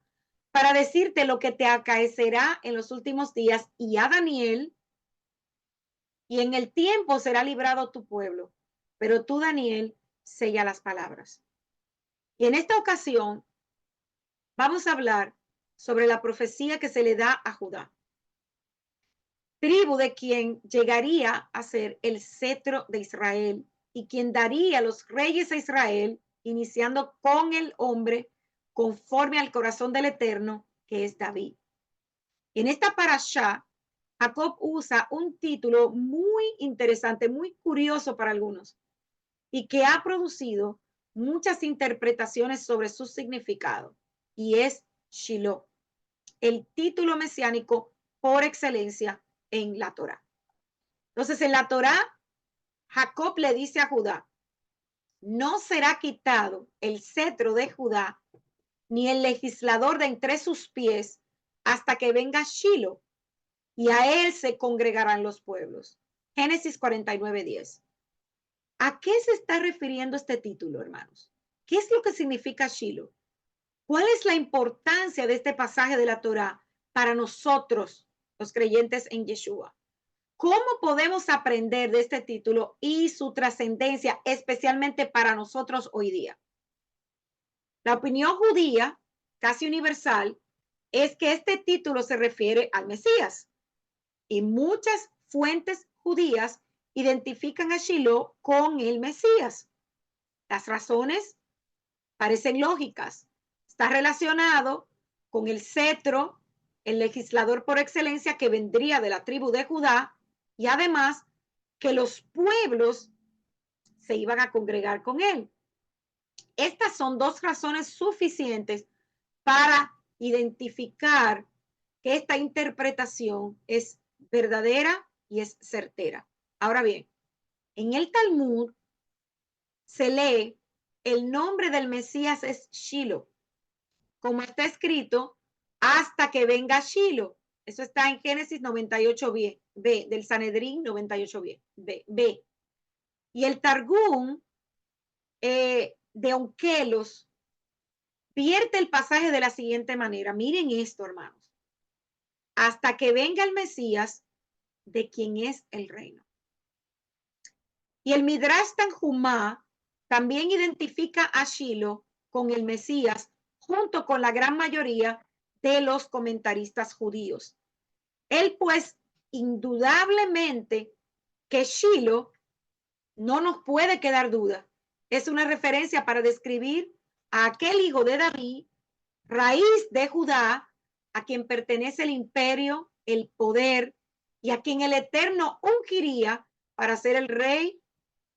para decirte lo que te acaecerá en los últimos días, y a Daniel, y en el tiempo será librado tu pueblo, pero tú, Daniel, sella las palabras. Y en esta ocasión vamos a hablar sobre la profecía que se le da a Judá, tribu de quien llegaría a ser el cetro de Israel y quien daría los reyes a Israel, iniciando con el hombre conforme al corazón del Eterno, que es David. En esta parashá, Jacob usa un título muy interesante, muy curioso para algunos, y que ha producido muchas interpretaciones sobre su significado, y es Shiloh, el título mesiánico por excelencia en la Torá. Entonces, en la Torá, Jacob le dice a Judá: no será quitado el cetro de Judá, ni el legislador de entre sus pies, hasta que venga Shiloh, y a él se congregarán los pueblos. Génesis 49:10. ¿A qué se está refiriendo este título, hermanos? ¿Qué es lo que significa Shiloh? ¿Cuál es la importancia de este pasaje de la Torá para nosotros, los creyentes en Yeshua? ¿Cómo podemos aprender de este título y su trascendencia, especialmente para nosotros hoy día? La opinión judía, casi universal, es que este título se refiere al Mesías, y muchas fuentes judías identifican a Shiloh con el Mesías. Las razones parecen lógicas. Está relacionado con el cetro, el legislador por excelencia que vendría de la tribu de Judá, y además que los pueblos se iban a congregar con él. Estas son dos razones suficientes para identificar que esta interpretación es verdadera y es certera. Ahora bien, en el Talmud se lee el nombre del Mesías es Shiloh, como está escrito, hasta que venga Shiloh. Eso está en Génesis 98b, B, del Sanedrín 98b, B. Y el Targum de Onkelos vierte el pasaje de la siguiente manera. Miren esto, hermanos. Hasta que venga el Mesías, de quien es el reino. Y el Midrash Tanjumá también identifica a Shiloh con el Mesías, junto con la gran mayoría de los comentaristas judíos. Él, pues, indudablemente que Shiloh, no nos puede quedar duda, es una referencia para describir a aquel hijo de David, raíz de Judá, a quien pertenece el imperio, el poder, y a quien el Eterno ungiría para ser el rey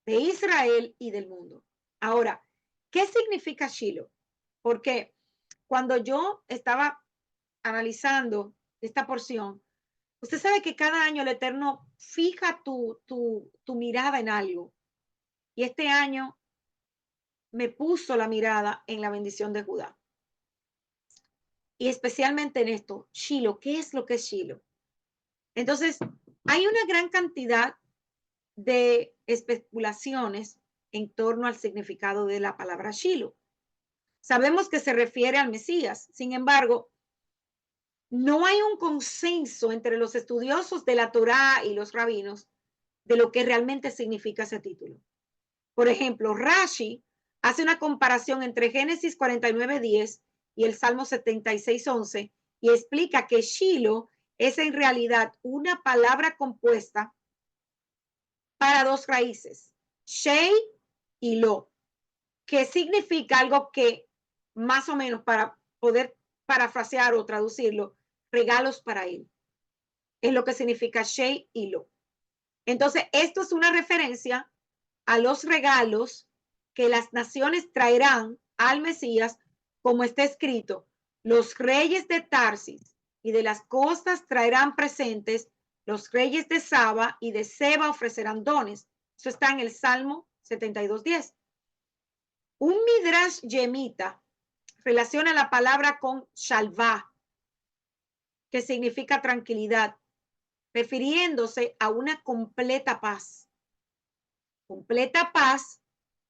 de Israel y del mundo. Ahora, ¿qué significa Shiloh? Porque cuando yo estaba analizando esta porción, usted sabe que cada año el Eterno fija tu mirada en algo. Y este año me puso la mirada en la bendición de Judá. Y especialmente en esto, Shiloh. ¿Qué es lo que es Shiloh? Entonces, hay una gran cantidad de especulaciones en torno al significado de la palabra Shiloh. Sabemos que se refiere al Mesías. Sin embargo, no hay un consenso entre los estudiosos de la Torá y los rabinos de lo que realmente significa ese título. Por ejemplo, Rashi hace una comparación entre Génesis 49:10 y el Salmo 76:11 y explica que Shiloh es en realidad una palabra compuesta para dos raíces, Shei y Lo, que significa algo que más o menos, para poder parafrasear o traducirlo, regalos para él. Es lo que significa Shei y Lo. Entonces, esto es una referencia a los regalos que las naciones traerán al Mesías, como está escrito: los reyes de Tarsis y de las costas traerán presentes Los reyes de Saba y de Seba ofrecerán dones. Eso está en el Salmo 72:10. Un midrash yemita relaciona la palabra con shalvá, que significa tranquilidad, refiriéndose a una completa paz. Completa paz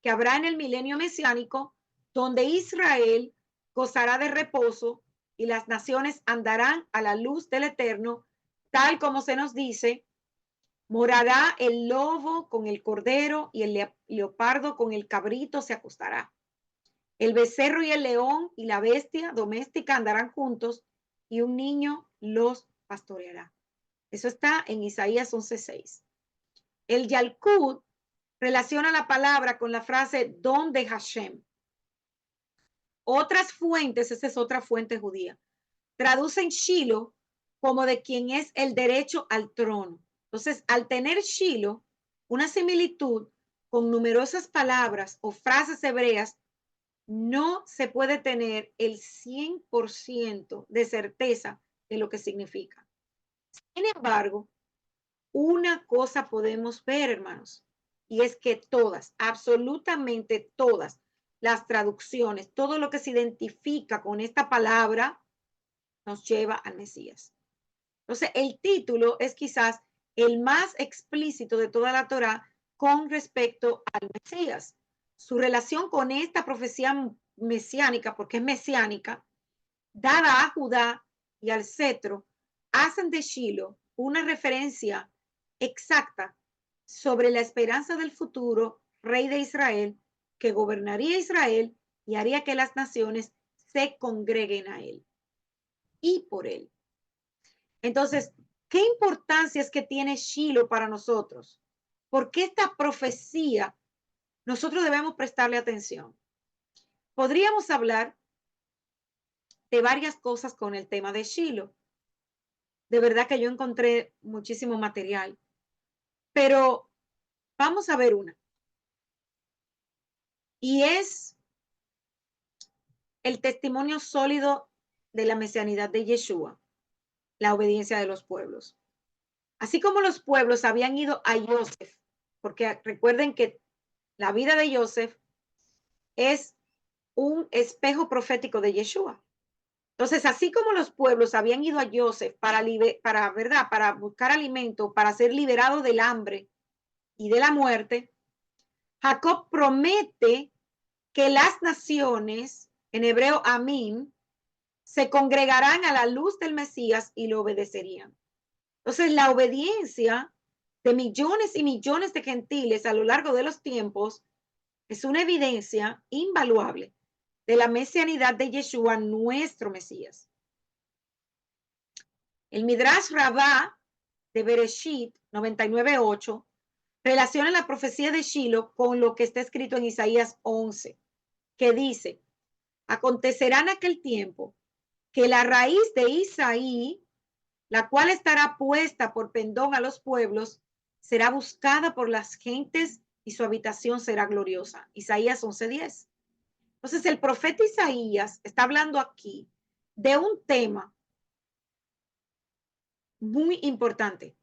que habrá en el milenio mesiánico, donde Israel gozará de reposo y las naciones andarán a la luz del Eterno, tal como se nos dice: morará el lobo con el cordero y el leopardo con el cabrito se acostará. El becerro y el león y la bestia doméstica andarán juntos y un niño los pastoreará. Eso está en Isaías 11:6. El Yalkut relaciona la palabra con la frase don de Hashem. Otras fuentes, esa es otra fuente judía, traducen Shiloh como de quien es el derecho al trono. Entonces, al tener Shiloh una similitud con numerosas palabras o frases hebreas, no se puede tener el 100% de certeza de lo que significa. Sin embargo, una cosa podemos ver, hermanos, y es que todas, absolutamente todas las traducciones, todo lo que se identifica con esta palabra, nos lleva al Mesías. Entonces, el título es quizás el más explícito de toda la Torá con respecto al Mesías. Su relación con esta profecía mesiánica, porque es mesiánica, dada a Judá y al cetro, hacen de Shiloh una referencia exacta sobre la esperanza del futuro rey de Israel, que gobernaría Israel y haría que las naciones se congreguen a él y por él. Entonces, ¿qué importancia es que tiene Shiloh para nosotros? Porque esta profecía nosotros debemos prestarle atención. Podríamos hablar de varias cosas con el tema de Shiloh. De verdad que yo encontré muchísimo material, pero vamos a ver una. Y es el testimonio sólido de la mesianidad de Yeshua, la obediencia de los pueblos. Así como los pueblos habían ido a Joseph, porque recuerden que la vida de Joseph es un espejo profético de Yeshua. Entonces, así como los pueblos habían ido a Joseph para buscar alimento, para ser liberados del hambre y de la muerte, Jacob promete que las naciones, en hebreo Amim, se congregarán a la luz del Mesías y lo obedecerían. Entonces, la obediencia de millones y millones de gentiles a lo largo de los tiempos es una evidencia invaluable de la mesianidad de Yeshua, nuestro Mesías. El Midrash Rabbah de Bereshit 99:8 relaciona la profecía de Shiloh con lo que está escrito en Isaías 11, que dice: acontecerá en aquel tiempo que la raíz de Isaí, la cual estará puesta por pendón a los pueblos, será buscada por las gentes y su habitación será gloriosa. Isaías 11:10. Entonces, el profeta Isaías está hablando aquí de un tema muy importante,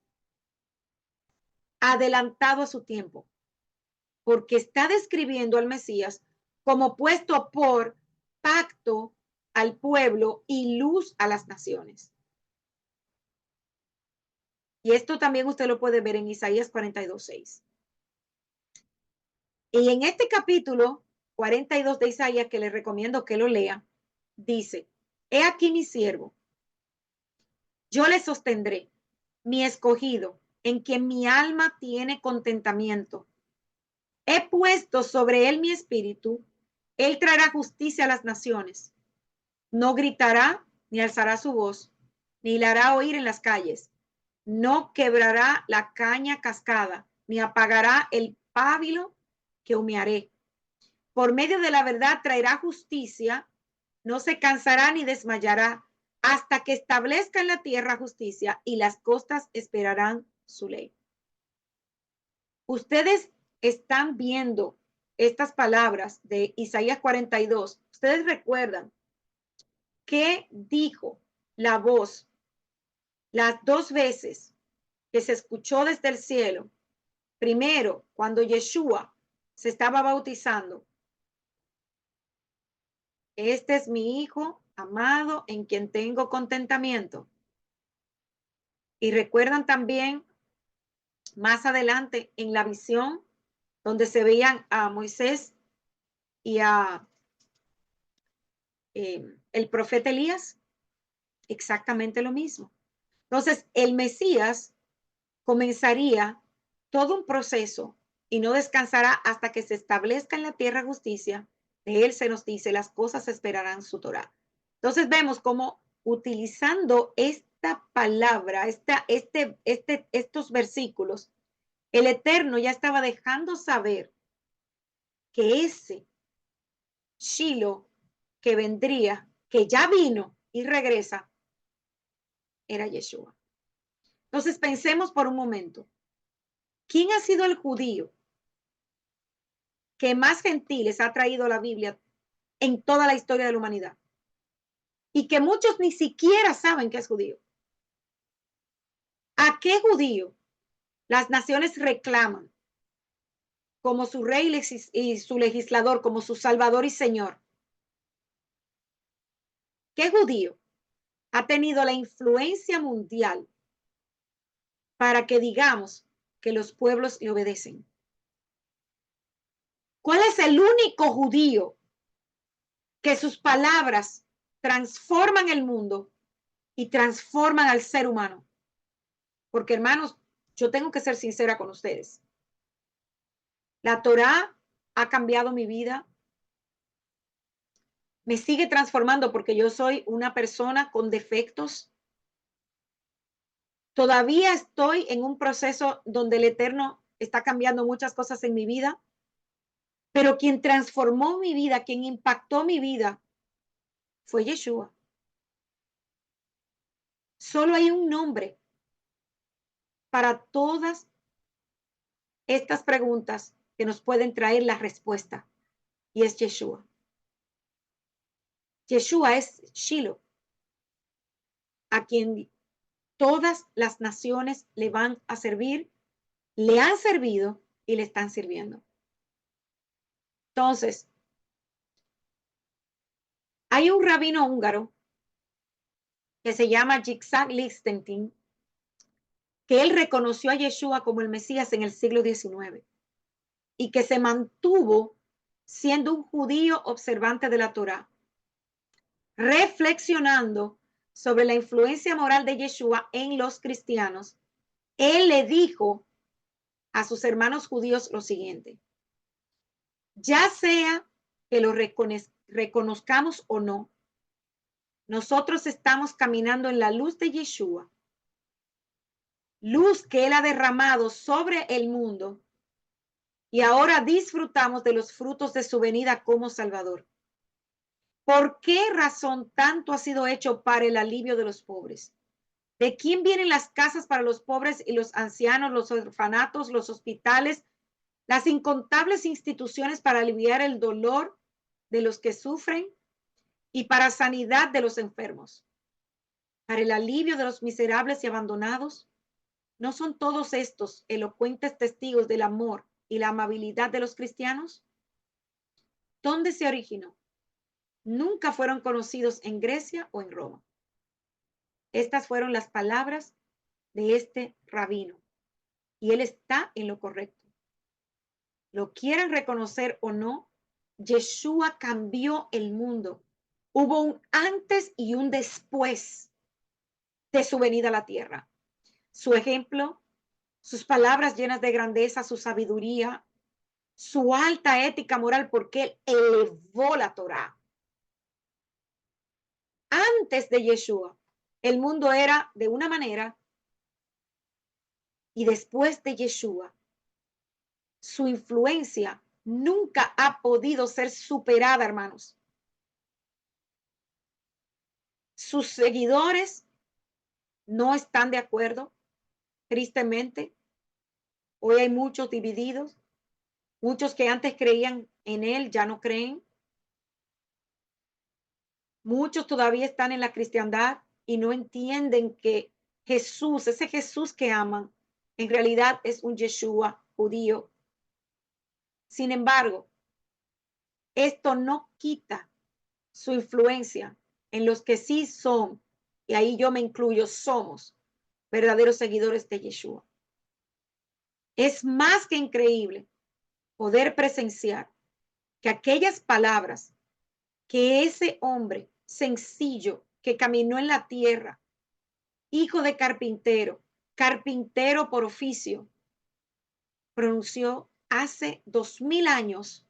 adelantado a su tiempo, porque está describiendo al Mesías como puesto por pacto al pueblo y luz a las naciones. Y esto también usted lo puede ver en Isaías 42:6. Y en este capítulo 42 de Isaías, que le recomiendo que lo lea, dice: he aquí mi siervo, yo le sostendré, mi escogido, en quien mi alma tiene contentamiento. He puesto sobre él mi espíritu, él traerá justicia a las naciones. No gritará ni alzará su voz, ni la hará oír en las calles. No quebrará la caña cascada, ni apagará el pábilo que humearé. Por medio de la verdad traerá justicia, no se cansará ni desmayará, hasta que establezca en la tierra justicia y las costas esperarán su ley. Ustedes están viendo estas palabras de Isaías 42. Ustedes recuerdan que dijo la voz las dos veces que se escuchó desde el cielo, primero cuando Yeshua se estaba bautizando: este es mi hijo amado en quien tengo contentamiento. Y recuerdan también más adelante en la visión donde se veían a Moisés y a el profeta Elías, exactamente lo mismo. Entonces, el Mesías comenzaría todo un proceso y no descansará hasta que se establezca en la tierra justicia. De él se nos dice, las cosas esperarán su Torah. Entonces vemos cómo utilizando esta palabra, estos versículos, el Eterno ya estaba dejando saber que ese Shiloh que vendría, que ya vino y regresa, era Yeshua. Entonces pensemos por un momento, ¿quién ha sido el judío que más gentiles ha traído la Biblia en toda la historia de la humanidad? Y que muchos ni siquiera saben que es judío. ¿A qué judío las naciones reclaman como su rey y su legislador, como su salvador y señor? ¿Qué judío ha tenido la influencia mundial para que digamos que los pueblos le obedecen? ¿Cuál es el único judío que sus palabras transforman el mundo y transforman al ser humano? Porque, hermanos, yo tengo que ser sincera con ustedes. La Torá ha cambiado mi vida, me sigue transformando porque yo soy una persona con defectos. Todavía estoy en un proceso donde el Eterno está cambiando muchas cosas en mi vida, pero quien transformó mi vida, quien impactó mi vida, fue Yeshua. Solo hay un nombre para todas estas preguntas que nos pueden traer la respuesta, y es Yeshua. Yeshua es Shiloh, a quien todas las naciones le van a servir, le han servido y le están sirviendo. Entonces, hay un rabino húngaro que se llama Yitzhak Lichtenstein, que él reconoció a Yeshua como el Mesías en el siglo XIX y que se mantuvo siendo un judío observante de la Torá, reflexionando sobre la influencia moral de Yeshua en los cristianos. Él le dijo a sus hermanos judíos lo siguiente: ya sea que lo reconozcamos o no, nosotros estamos caminando en la luz de Yeshua, luz que él ha derramado sobre el mundo, y ahora disfrutamos de los frutos de su venida como Salvador. ¿Por qué razón tanto ha sido hecho para el alivio de los pobres? ¿De quién vienen las casas para los pobres y los ancianos, los orfanatos, los hospitales, las incontables instituciones para aliviar el dolor de los que sufren y para sanidad de los enfermos? ¿Para el alivio de los miserables y abandonados? ¿No son todos estos elocuentes testigos del amor y la amabilidad de los cristianos? ¿Dónde se originó? Nunca fueron conocidos en Grecia o en Roma. Estas fueron las palabras de este rabino y él está en lo correcto. Lo quieran reconocer o no, Yeshua cambió el mundo. Hubo un antes y un después de su venida a la tierra. Su ejemplo, sus palabras llenas de grandeza, su sabiduría, su alta ética moral, porque él elevó la Torá. Antes de Yeshua, el mundo era de una manera, y después de Yeshua, su influencia nunca ha podido ser superada, hermanos. Sus seguidores no están de acuerdo, tristemente. Hoy hay muchos divididos, muchos que antes creían en él ya no creen. Muchos todavía están en la cristiandad y no entienden que Jesús, ese Jesús que aman, en realidad es un Yeshua judío. Sin embargo, esto no quita su influencia en los que sí son, y ahí yo me incluyo, somos verdaderos seguidores de Yeshua. Es más que increíble poder presenciar que aquellas palabras que ese hombre sencillo que caminó en la tierra, hijo de carpintero, carpintero por oficio, pronunció hace 2000 años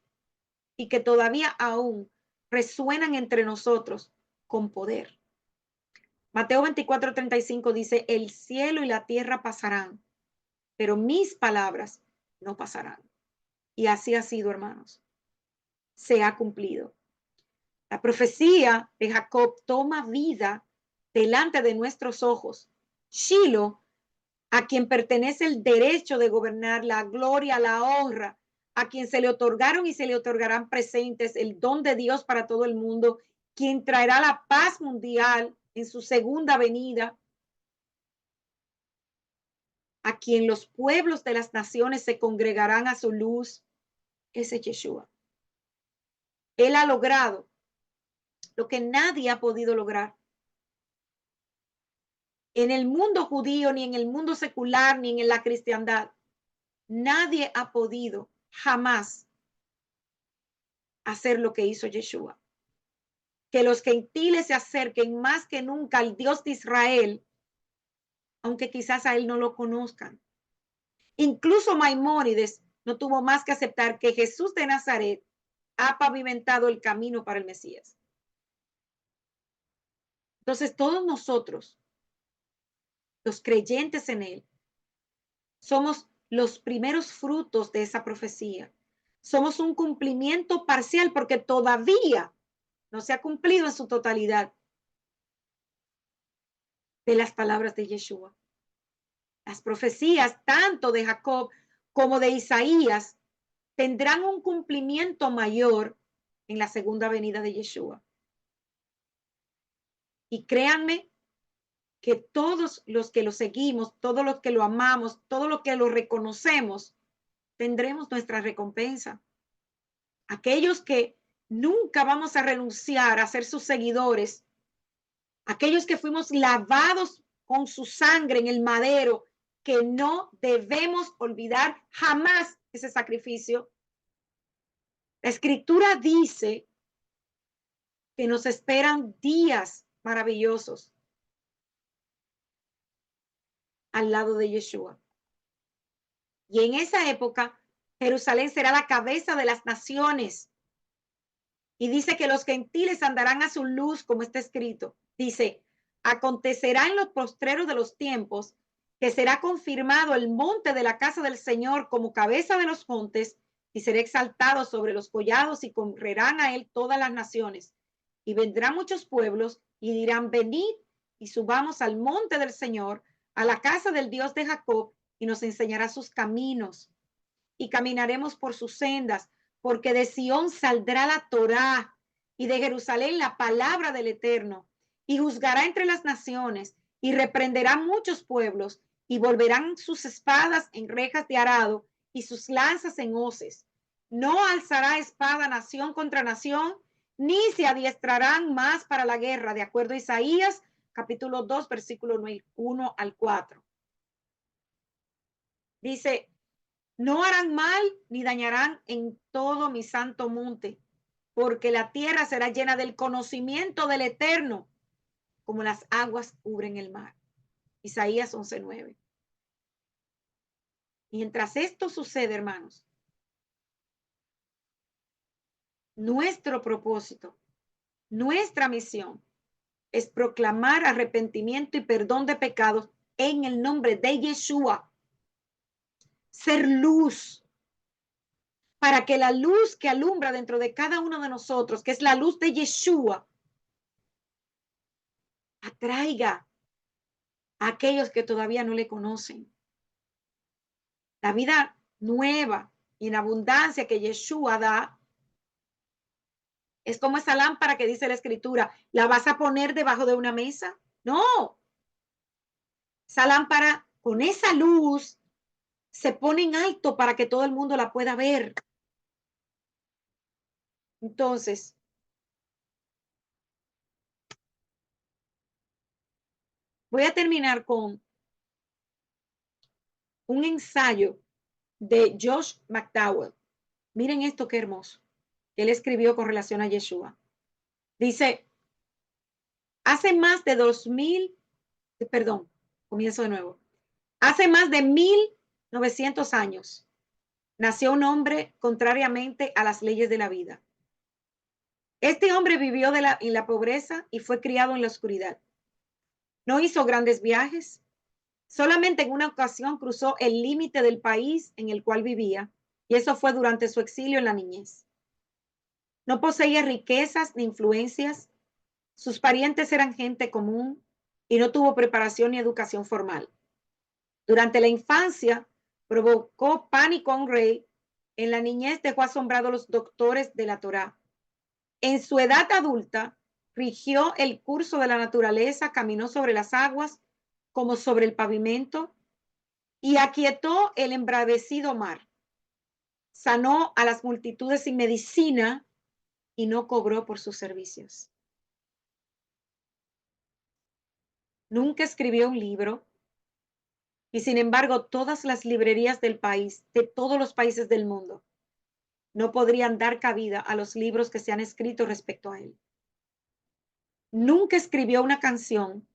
y que todavía aún resuenan entre nosotros con poder. Mateo 24:35 dice, el cielo y la tierra pasarán, pero mis palabras no pasarán. Y así ha sido, hermanos. Se ha cumplido. La profecía de Jacob toma vida delante de nuestros ojos. Shiloh, a quien pertenece el derecho de gobernar, la gloria, la honra, a quien se le otorgaron y se le otorgarán presentes el don de Dios para todo el mundo, quien traerá la paz mundial en su segunda venida, a quien los pueblos de las naciones se congregarán a su luz, ese Yeshua. Él ha logrado lo que nadie ha podido lograr. En el mundo judío, ni en el mundo secular, ni en la cristiandad, nadie ha podido jamás hacer lo que hizo Yeshua. Que los gentiles se acerquen más que nunca al Dios de Israel, aunque quizás a él no lo conozcan. Incluso Maimónides no tuvo más que aceptar que Jesús de Nazaret ha pavimentado el camino para el Mesías. Entonces, todos nosotros, los creyentes en él, somos los primeros frutos de esa profecía. Somos un cumplimiento parcial porque todavía no se ha cumplido en su totalidad de las palabras de Yeshua. Las profecías tanto de Jacob como de Isaías tendrán un cumplimiento mayor en la segunda venida de Yeshua. Y créanme que todos los que lo seguimos, todos los que lo amamos, todos los que lo reconocemos, tendremos nuestra recompensa. Aquellos que nunca vamos a renunciar a ser sus seguidores, aquellos que fuimos lavados con su sangre en el madero, que no debemos olvidar jamás ese sacrificio. La escritura dice que nos esperan días maravillosos al lado de Yeshua. Y en esa época, Jerusalén será la cabeza de las naciones. Y dice que los gentiles andarán a su luz, como está escrito. Dice, acontecerá en los postreros de los tiempos que será confirmado el monte de la casa del Señor como cabeza de los montes y será exaltado sobre los collados y correrán a él todas las naciones. Y vendrán muchos pueblos y dirán, venid y subamos al monte del Señor, a la casa del Dios de Jacob, y nos enseñará sus caminos. Y caminaremos por sus sendas, porque de Sión saldrá la Torá y de Jerusalén la palabra del Eterno. Y juzgará entre las naciones y reprenderá muchos pueblos y volverán sus espadas en rejas de arado y sus lanzas en hoces. No alzará espada nación contra nación, ni se adiestrarán más para la guerra, de acuerdo a Isaías, capítulo 2, versículo 1 al 4. Dice, no harán mal ni dañarán en todo mi santo monte, porque la tierra será llena del conocimiento del Eterno, como las aguas cubren el mar. Isaías 11:9. Mientras esto sucede, hermanos, nuestro propósito, nuestra misión es proclamar arrepentimiento y perdón de pecados en el nombre de Yeshua. Ser luz, para que la luz que alumbra dentro de cada uno de nosotros, que es la luz de Yeshua, atraiga a aquellos que todavía no le conocen. La vida nueva y en abundancia que Yeshua da es como esa lámpara que dice la escritura, ¿la vas a poner debajo de una mesa? No. Esa lámpara con esa luz se pone en alto para que todo el mundo la pueda ver. Entonces, voy a terminar con un ensayo de Josh McDowell. Miren esto qué hermoso. Él escribió con relación a Yeshua. Dice, hace más de 2000, perdón, comienzo de nuevo. Hace más de 1900 años nació un hombre contrariamente a las leyes de la vida. Este hombre vivió en la pobreza y fue criado en la oscuridad. No hizo grandes viajes. Solamente en una ocasión cruzó el límite del país en el cual vivía, y eso fue durante su exilio en la niñez. No poseía riquezas ni influencias. Sus parientes eran gente común y no tuvo preparación ni educación formal. Durante la infancia provocó pánico a un rey. En la niñez dejó asombrado a los doctores de la Torá. En su edad adulta rigió el curso de la naturaleza, caminó sobre las aguas como sobre el pavimento y aquietó el embravecido mar. Sanó a las multitudes sin medicina y no cobró por sus servicios. Nunca escribió un libro y sin embargo todas las librerías del país, de todos los países del mundo, no podrían dar cabida a los libros que se han escrito respecto a él. Nunca escribió una canción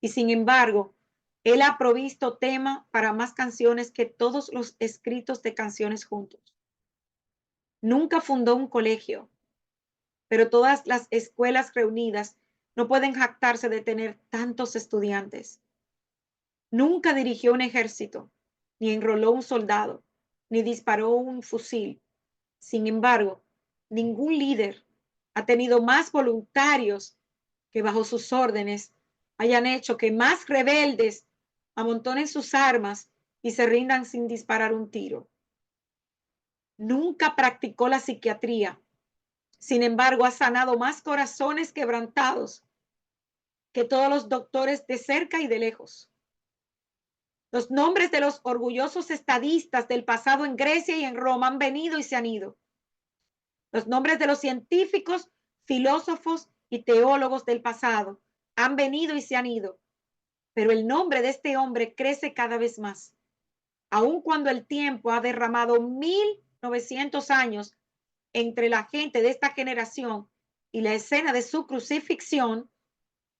y sin embargo, él ha provisto tema para más canciones que todos los escritos de canciones juntos. Nunca fundó un colegio, pero todas las escuelas reunidas no pueden jactarse de tener tantos estudiantes. Nunca dirigió un ejército, ni enroló un soldado, ni disparó un fusil. Sin embargo, ningún líder ha tenido más voluntarios que bajo sus órdenes hayan hecho que más rebeldes amontonen sus armas y se rindan sin disparar un tiro. Nunca practicó la psiquiatría. Sin embargo, ha sanado más corazones quebrantados que todos los doctores de cerca y de lejos. Los nombres de los orgullosos estadistas del pasado en Grecia y en Roma han venido y se han ido. Los nombres de los científicos, filósofos y teólogos del pasado han venido y se han ido. Pero el nombre de este hombre crece cada vez más. Aun cuando el tiempo ha derramado 1900 años entre la gente de esta generación y la escena de su crucifixión,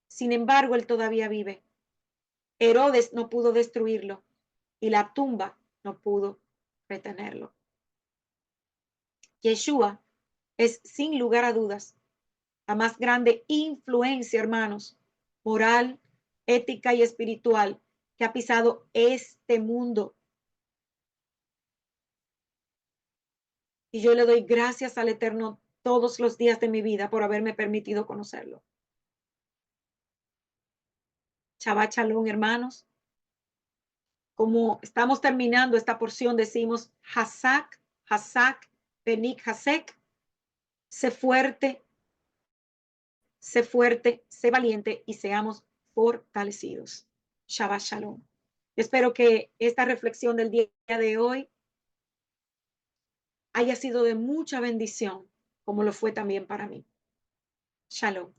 sin embargo, él todavía vive. Herodes no pudo destruirlo y la tumba no pudo retenerlo. Yeshua es, sin lugar a dudas, la más grande influencia, hermanos, moral, ética y espiritual que ha pisado este mundo. Y yo le doy gracias al Eterno todos los días de mi vida por haberme permitido conocerlo. Shabbat Shalom, hermanos. Como estamos terminando esta porción, decimos Hasak, Hasak, Benik Hasek. Sé fuerte, sé valiente y seamos fortalecidos. Shabbat Shalom. Espero que esta reflexión del día de hoy haya sido de mucha bendición, como lo fue también para mí. Shalom.